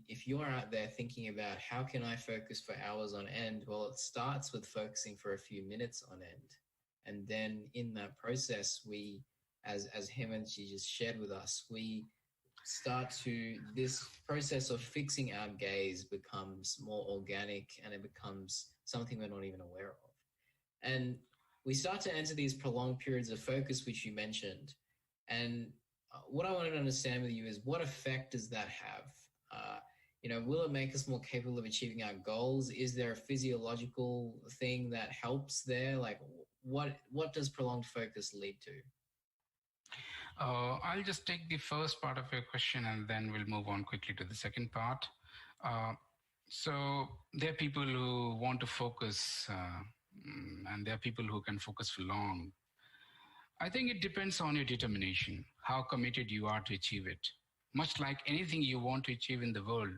if you're out there thinking about how can I focus for hours on end, well, it starts with focusing for a few minutes on end. And then in that process, we, as Hemant just shared with us, we start to, this process of fixing our gaze becomes more organic, and it becomes something we're not even aware of. And we start to enter these prolonged periods of focus, which you mentioned. And what I wanted to understand with you is, what effect does that have? Will it make us more capable of achieving our goals? Is there a physiological thing that helps there? Like, what does prolonged focus lead to? I'll just take the first part of your question and then we'll move on quickly to the second part. So there are people who want to focus and there are people who can focus for long. I think it depends on your determination, how committed you are to achieve it. Much like anything you want to achieve in the world,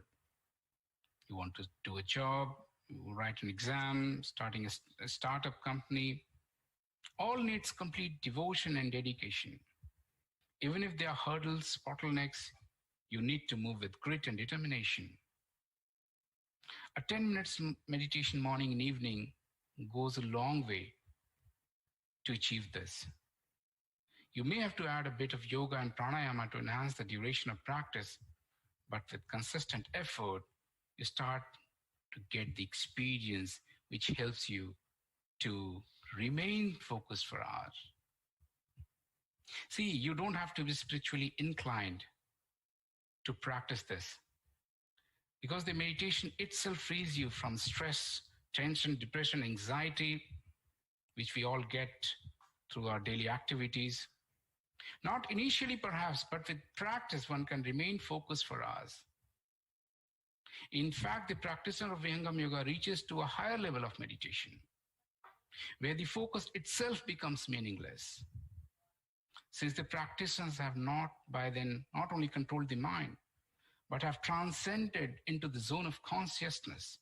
you want to do a job, you write an exam, starting a startup company, all needs complete devotion and dedication. Even if there are hurdles, bottlenecks, you need to move with grit and determination. A 10 minutes meditation morning and evening goes a long way to achieve this. You may have to add a bit of yoga and pranayama to enhance the duration of practice, but with consistent effort, you start to get the experience which helps you to remain focused for hours. See, you don't have to be spiritually inclined to practice this because the meditation itself frees you from stress, tension, depression, anxiety, which we all get through our daily activities. Not initially, perhaps, but with practice, one can remain focused for hours. In fact, the practitioner of Vihangam Yoga reaches to a higher level of meditation, where the focus itself becomes meaningless. Since the practitioners have not by then not only controlled the mind, but have transcended into the zone of consciousness,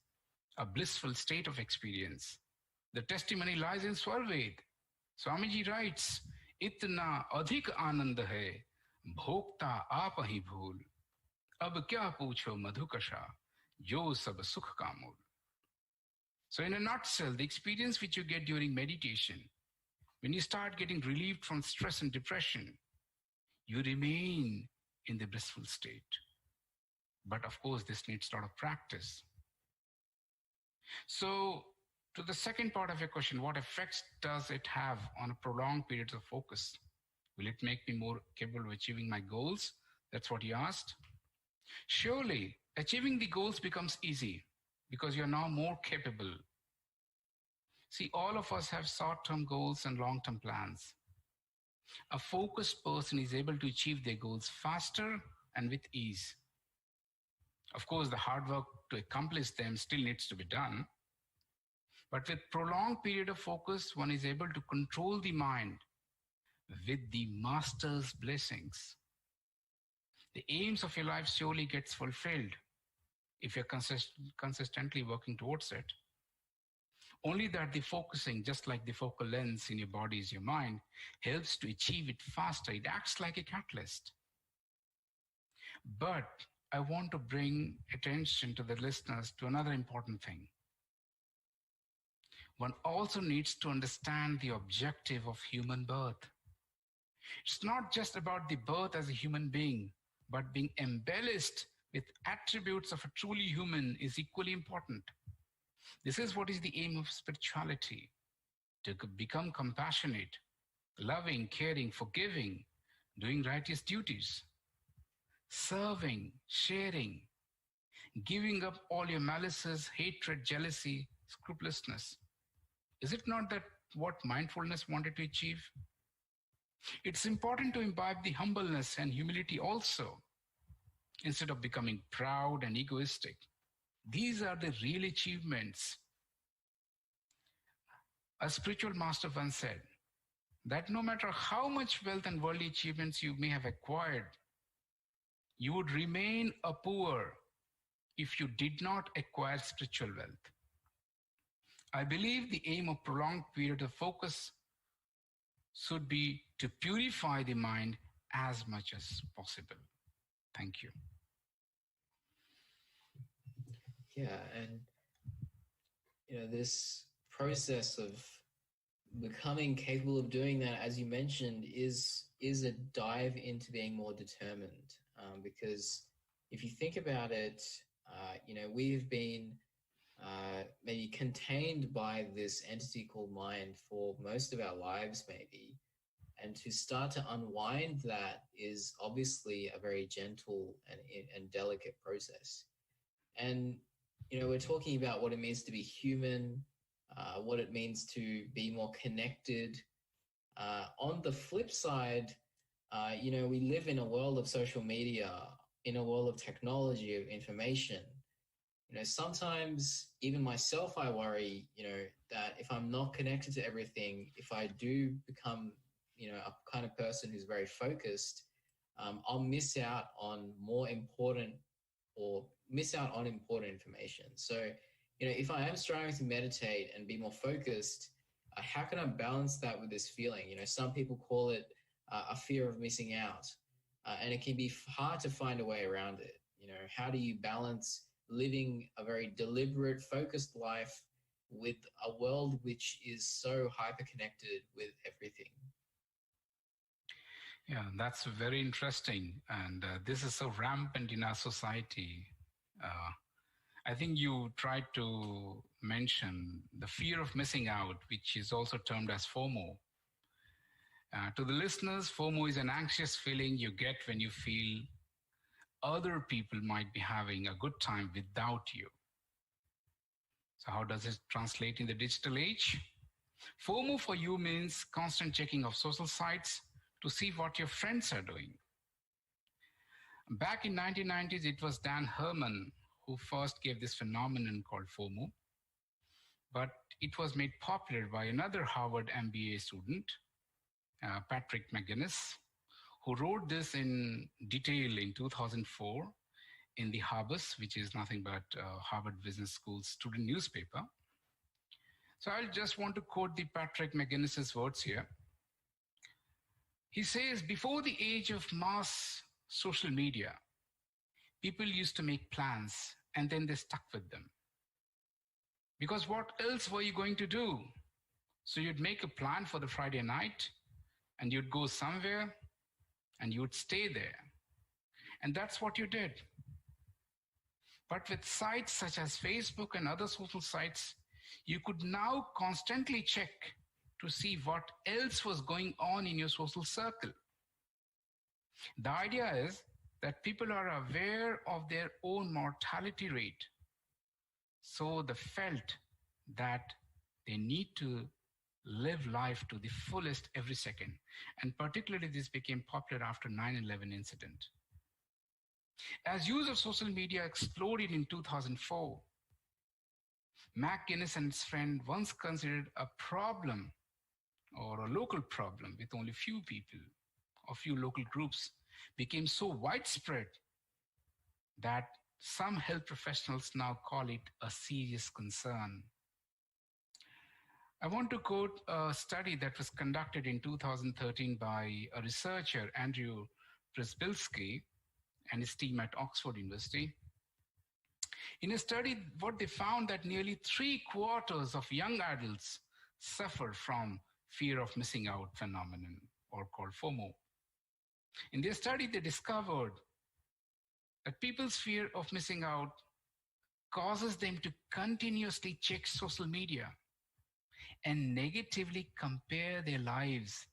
a blissful state of experience. The testimony lies in Swarved. Swamiji writes, Itna adhik anand hai, bhokta aap hi bhool. Ab kya pucho madhukasha, jo sab sukh ka mool. So in a nutshell, the experience which you get during meditation, when you start getting relieved from stress and depression, you remain in the blissful state. But of course, this needs a lot of practice. So to the second part of your question, what effects does it have on a prolonged period of focus? Will it make me more capable of achieving my goals? That's what you asked. Surely, achieving the goals becomes easy because you're now more capable. See, all of us have short-term goals and long-term plans. A focused person is able to achieve their goals faster and with ease. Of course, the hard work to accomplish them still needs to be done. But with prolonged period of focus, one is able to control the mind with the master's blessings. The aims of your life surely gets fulfilled if you're consistently working towards it. Only that the focusing, just like the focal lens in your body is your mind, helps to achieve it faster. It acts like a catalyst. But I want to bring attention to the listeners to another important thing. One also needs to understand the objective of human birth. It's not just about the birth as a human being, but being embellished with attributes of a truly human is equally important. This is what is the aim of spirituality, to become compassionate, loving, caring, forgiving, doing righteous duties, serving, sharing, giving up all your malices, hatred, jealousy, scrupulousness. Is it not that what mindfulness wanted to achieve? It's important to imbibe the humbleness and humility also, instead of becoming proud and egoistic. These are the real achievements. A spiritual master once said that no matter how much wealth and worldly achievements you may have acquired, you would remain a poor if you did not acquire spiritual wealth. I believe the aim of prolonged period of focus should be to purify the mind as much as possible. Thank you. Yeah, and this process of becoming capable of doing that, as you mentioned, is a dive into being more determined. Because if you think about it, we've been maybe contained by this entity called mind for most of our lives, maybe. And to start to unwind that is obviously a very gentle and delicate process. And we're talking about what it means to be human, what it means to be more connected. On the flip side, we live in a world of social media, in a world of technology, of information. Sometimes even myself, I worry, that if I'm not connected to everything, if I do become a kind of person who's very focused, I'll miss out on more important or miss out on important information. So, if I am striving to meditate and be more focused, how can I balance that with this feeling? Some people call it a fear of missing out, and it can be hard to find a way around it. How do you balance living a very deliberate, focused life with a world which is so hyper connected with everything? Yeah, that's very interesting. And this is so rampant in our society. Uh, I think you tried to mention the fear of missing out, which is also termed as FOMO. To the listeners, FOMO is an anxious feeling you get when you feel other people might be having a good time without you. So, how does it translate in the digital age? FOMO for you means constant checking of social sites to see what your friends are doing. Back in 1990s, it was Dan Herman who first gave this phenomenon called FOMO, but it was made popular by another Harvard MBA student, Patrick McGinnis, who wrote this in detail in 2004 in the Harvard, which is nothing but Harvard Business School's student newspaper. So I just want to quote the Patrick McGinnis's words here. He says, before the age of mass social media, people used to make plans and then they stuck with them. Because what else were you going to do? So you'd make a plan for the Friday night and you'd go somewhere and you'd stay there. And that's what you did. But with sites such as Facebook and other social sites, you could now constantly check to see what else was going on in your social circle. The idea is that people are aware of their own mortality rate. So they felt that they need to live life to the fullest every second. And particularly this became popular after 9/11 incident. As use of social media exploded in 2004, McGinnis and his friend once considered a problem or a local problem with only few people or few local groups became so widespread that some health professionals now call it a serious concern. I want to quote a study that was conducted in 2013 by a researcher, Andrew Przybylski, and his team at Oxford University. In a study, what they found that nearly 3/4 of young adults suffer from fear of missing out phenomenon, or called FOMO. In their study, they discovered that people's fear of missing out causes them to continuously check social media and negatively compare their lives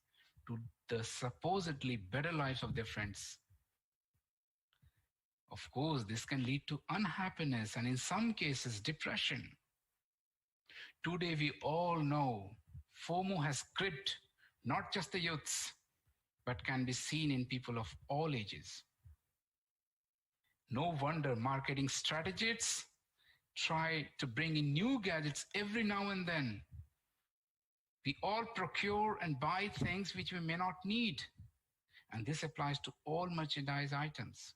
to the supposedly better lives of their friends. Of course, this can lead to unhappiness and in some cases, depression. Today, we all know FOMO has gripped not just the youths, but can be seen in people of all ages. No wonder marketing strategists try to bring in new gadgets every now and then. We all procure and buy things which we may not need, and this applies to all merchandise items.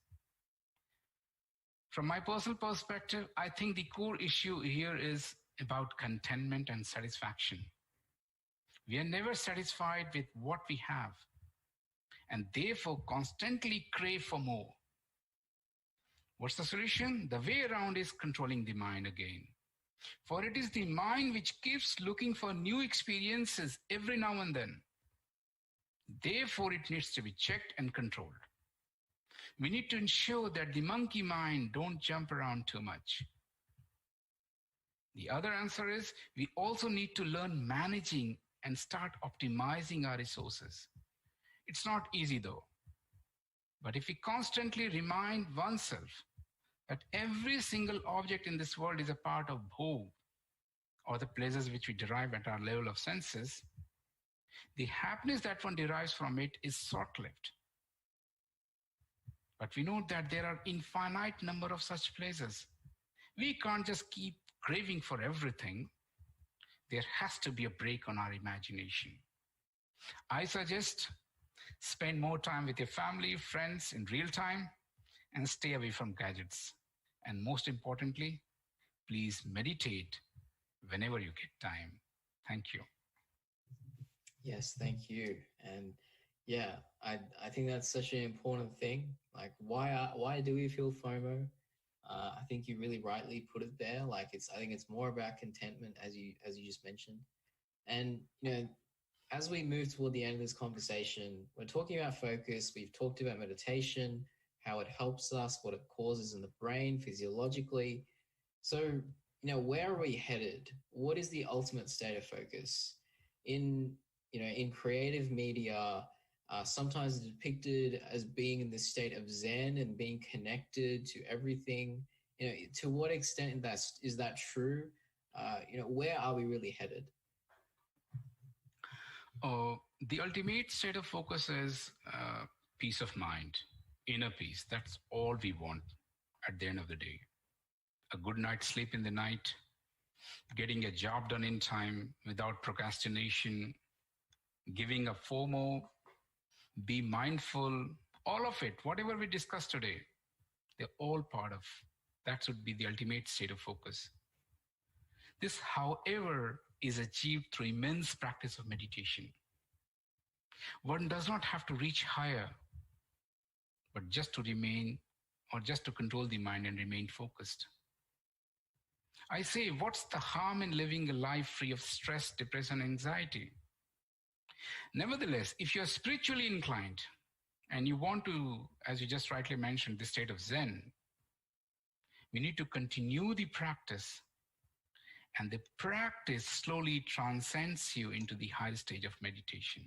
From my personal perspective, I think the core issue here is about contentment and satisfaction. We are never satisfied with what we have, and therefore constantly crave for more. What's the solution? The way around is controlling the mind again. For it is the mind which keeps looking for new experiences every now and then. Therefore, it needs to be checked and controlled. We need to ensure that the monkey mind don't jump around too much. The other answer is we also need to learn managing and start optimizing our resources. It's not easy though. But if we constantly remind oneself that every single object in this world is a part of bhog, or the pleasures which we derive at our level of senses, the happiness that one derives from it is short-lived. But we know that there are infinite number of such pleasures. We can't just keep craving for everything. There has to be a break on our imagination. I suggest spend more time with your family, friends in real time, and stay away from gadgets. And most importantly, please meditate whenever you get time. Thank you. Yes, thank you. And yeah, I think that's such an important thing. Like, why do we feel FOMO? I think you really rightly put it there. Like, I think it's more about contentment, as you just mentioned. And as we move toward the end of this conversation, we're talking about focus. We've talked about meditation, how it helps us, what it causes in the brain physiologically. So, where are we headed? What is the ultimate state of focus? In creative media, sometimes depicted as being in this state of Zen and being connected to everything. To what extent is that true? Where are we really headed? The ultimate state of focus is peace of mind, inner peace. That's all we want at the end of the day. A good night's sleep in the night, getting a job done in time without procrastination, giving up FOMO, be mindful, all of it, whatever we discussed today, they're all part of that should be the ultimate state of focus. This, however, is achieved through immense practice of meditation. One does not have to reach higher, but just to remain or just to control the mind and remain focused. I say, what's the harm in living a life free of stress, depression, and anxiety? Nevertheless, if you're spiritually inclined and you want to, as you just rightly mentioned, the state of Zen, we need to continue the practice, and the practice slowly transcends you into the higher stage of meditation.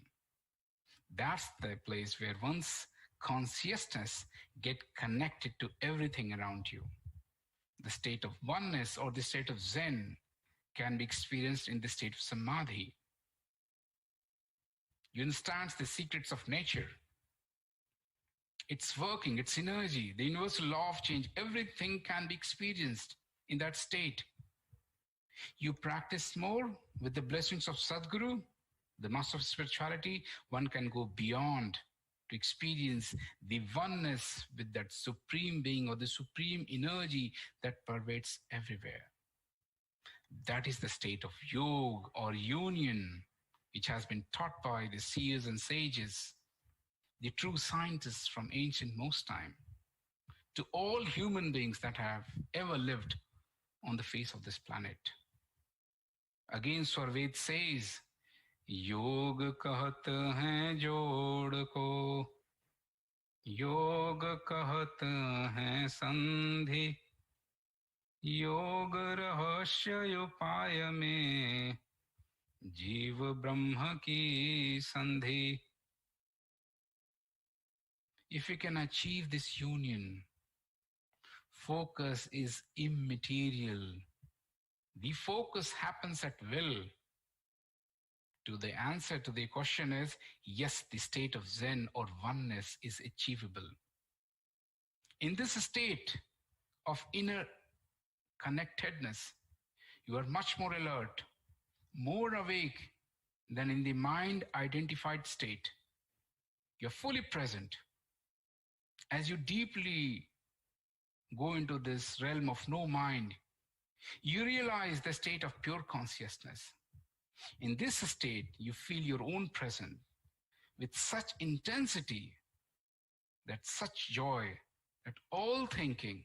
That's the place where one's consciousness get connected to everything around you. The state of oneness or the state of Zen can be experienced in the state of Samadhi. You understand the secrets of nature. It's working, its energy, the universal law of change, everything can be experienced in that state. You practice more with the blessings of Sadguru, the master of spirituality, one can go beyond to experience the oneness with that supreme being or the supreme energy that pervades everywhere. That is the state of yoga or union, which has been taught by the seers and sages, the true scientists from ancient most time, to all human beings that have ever lived on the face of this planet. Again, Swarved says, योग कहत हैं जोड़ को, योग कहत हैं संधि, योग रहस्य उपाय में जीव ब्रह्म की संधि. If you can achieve this union, focus is immaterial. The focus happens at will. To the answer to the question is, yes, the state of Zen or oneness is achievable. In this state of inner connectedness, you are much more alert, more awake than in the mind-identified state. You're fully present. As you deeply go into this realm of no mind, you realize the state of pure consciousness. In this state, you feel your own presence with such intensity, that such joy, that all thinking,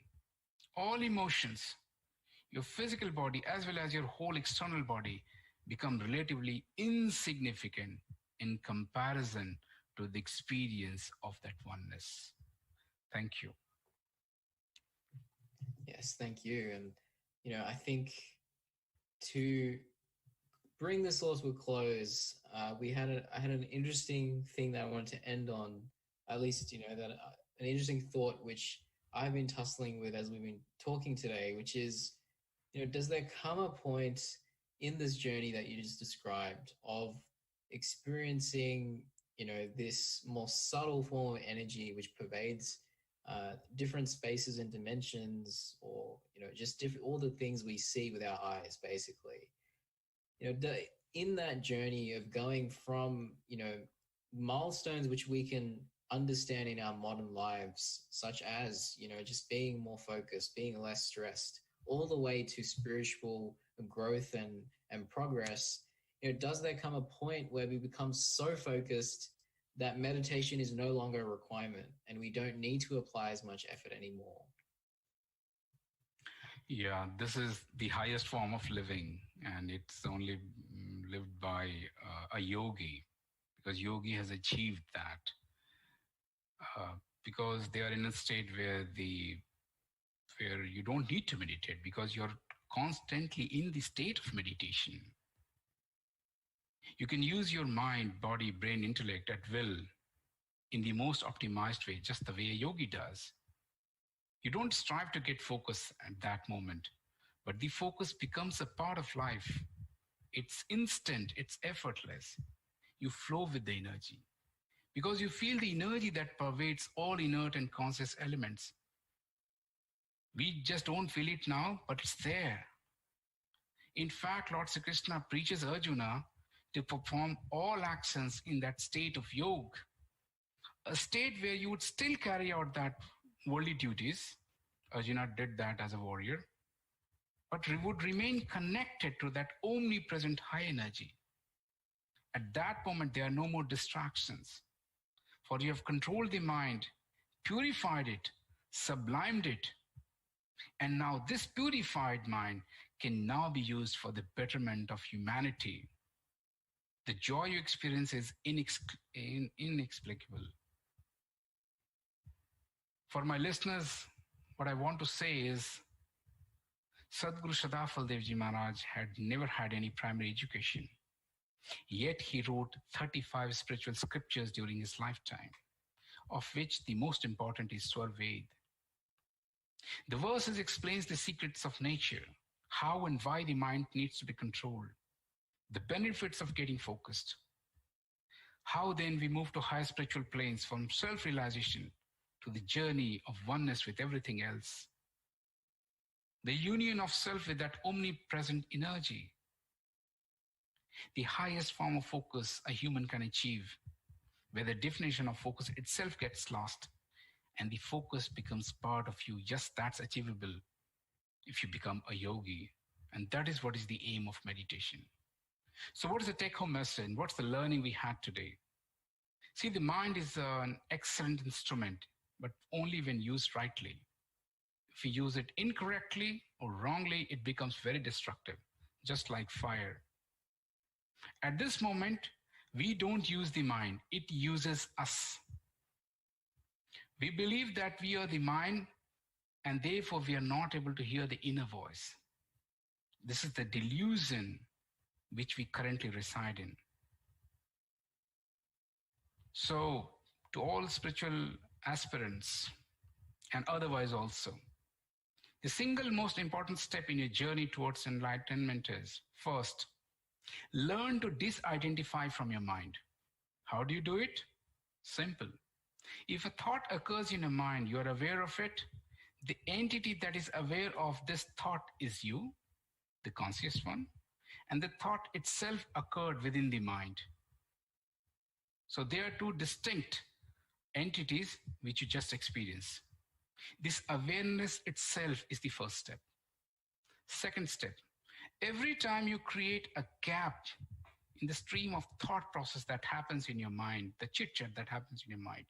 all emotions, your physical body as well as your whole external body become relatively insignificant in comparison to the experience of that oneness. Thank you. Yes, thank you. And, I think to bring this all to a close, I had an interesting thing that I wanted to end on, at least, an interesting thought which I've been tussling with as we've been talking today, which is, does there come a point in this journey that you just described of experiencing, this more subtle form of energy which pervades different spaces and dimensions, or just different, all the things we see with our eyes, basically. in that journey of going from, milestones which we can understand in our modern lives, such as, just being more focused, being less stressed, all the way to spiritual growth and progress, does there come a point where we become so focused that meditation is no longer a requirement and we don't need to apply as much effort anymore? Yeah, this is the highest form of living, and it's only lived by a yogi, because yogi has achieved that, uh, because they are in a state where you don't need to meditate because you're constantly in the state of meditation. You can use your mind, body, brain, intellect at will in the most optimized way, just the way a yogi does. You don't strive to get focus at that moment, but the focus becomes a part of life. It's instant, it's effortless. You flow with the energy because you feel the energy that pervades all inert and conscious elements. We just don't feel it now, but it's there. In fact, Lord Sri Krishna preaches Arjuna to perform all actions in that state of yoga, a state where you would still carry out that worldly duties. Arjuna did that as a warrior, but would remain connected to that omnipresent high energy. At that moment, there are no more distractions, for you have controlled the mind, purified it, sublimed it, and now this purified mind can now be used for the betterment of humanity. The joy you experience is inexplicable. For my listeners, what I want to say is Sadhguru Shadafal Devji Maharaj had never had any primary education. Yet he wrote 35 spiritual scriptures during his lifetime, of which the most important is Swar Ved. The verses explains the secrets of nature, how and why the mind needs to be controlled, the benefits of getting focused, how then we move to higher spiritual planes from self-realization to the journey of oneness with everything else. The union of self with that omnipresent energy. The highest form of focus a human can achieve, where the definition of focus itself gets lost and the focus becomes part of you. Yes, that's achievable if you become a yogi. And that is what is the aim of meditation. So what is the take-home message? What's the learning we had today? See, the mind is an excellent instrument, but only when used rightly. If we use it incorrectly or wrongly, it becomes very destructive, just like fire. At this moment, we don't use the mind, it uses us. We believe that we are the mind, and therefore we are not able to hear the inner voice. This is the delusion which we currently reside in. So, to all spiritual aspirants, and otherwise also, the single most important step in your journey towards enlightenment is, first, learn to disidentify from your mind. How do you do it? Simple. If a thought occurs in your mind, you are aware of it. The entity that is aware of this thought is you, the conscious one, and the thought itself occurred within the mind. So there are two distinct entities which you just experience. This awareness itself is the first step. Second step, every time you create a gap in the stream of thought process that happens in your mind, the chit-chat that happens in your mind.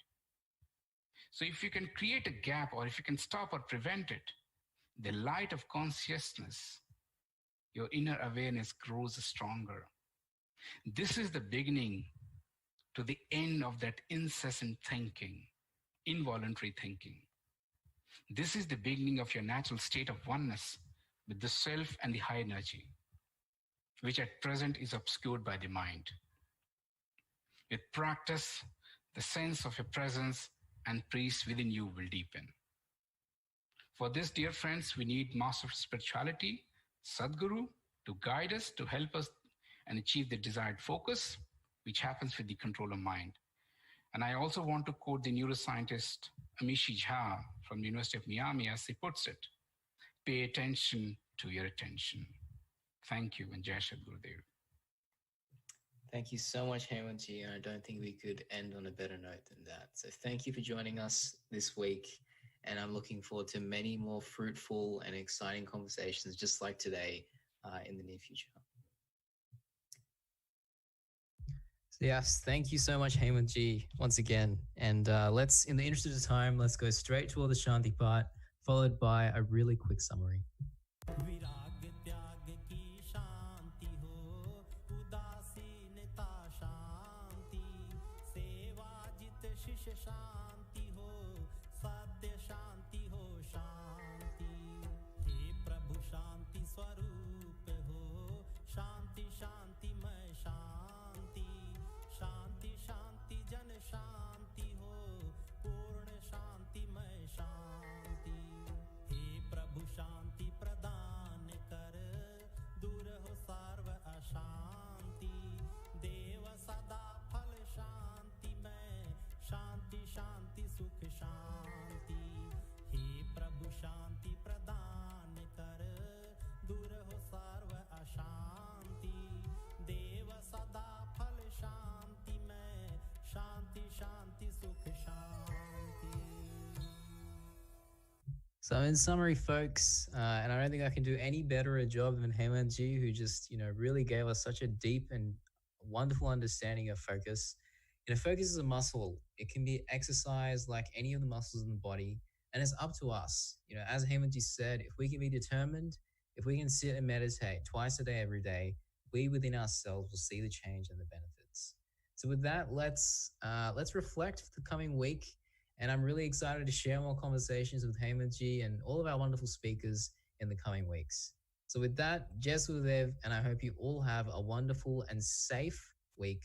So if you can create a gap, or if you can stop or prevent it, the light of consciousness, your inner awareness grows stronger. This is the beginning to the end of that incessant thinking, involuntary thinking. This is the beginning of your natural state of oneness with the self and the high energy, which at present is obscured by the mind. With practice, the sense of your presence and peace within you will deepen. For this, dear friends, we need master of spirituality, Sadguru, to guide us, to help us and achieve the desired focus, which happens with the control of mind. And I also want to quote the neuroscientist Amishi Jha from the University of Miami as he puts it, pay attention to your attention. Thank you, and Jai Shri Gurudev. Thank you so much, Hemant, and I don't think we could end on a better note than that. So thank you for joining us this week, and I'm looking forward to many more fruitful and exciting conversations just like today in the near future. So yes, thank you so much, Hemant once again. And let's, in the interest of time, let's go straight to all the Shanti part, followed by a really quick summary. विराग त्याग की शांति हो उदासीनता शांति सेवा जित शिष्य शांति हो सत्य शांति हो शांति हे प्रभु शांति स्वरूप हो शांति शांतिमय शांति शांति शांति जन शांति हो पूर्ण शांतिमय शांति हे प्रभु शांति प्रदान कर दूर हो सर्व अशांति देव सदा फल शांति में शांति शांति सुख शांति हे प्रभु शांति प्रदान कर दूर हो सर्व अशांति देव सदा फल शांति में शांति शांति सुख शांति. So in summary, folks, and I don't think I can do any better a job than Hemant, who just, really gave us such a deep and wonderful understanding of focus. Focus is a muscle. It can be exercised like any of the muscles in the body, and it's up to us. As Hemant said, if we can be determined, if we can sit and meditate twice a day, every day, we within ourselves will see the change and the benefits. So with that, let's reflect for the coming week. And I'm really excited to share more conversations with Hemant and all of our wonderful speakers in the coming weeks. So with that, Jess Udev, and I hope you all have a wonderful and safe week.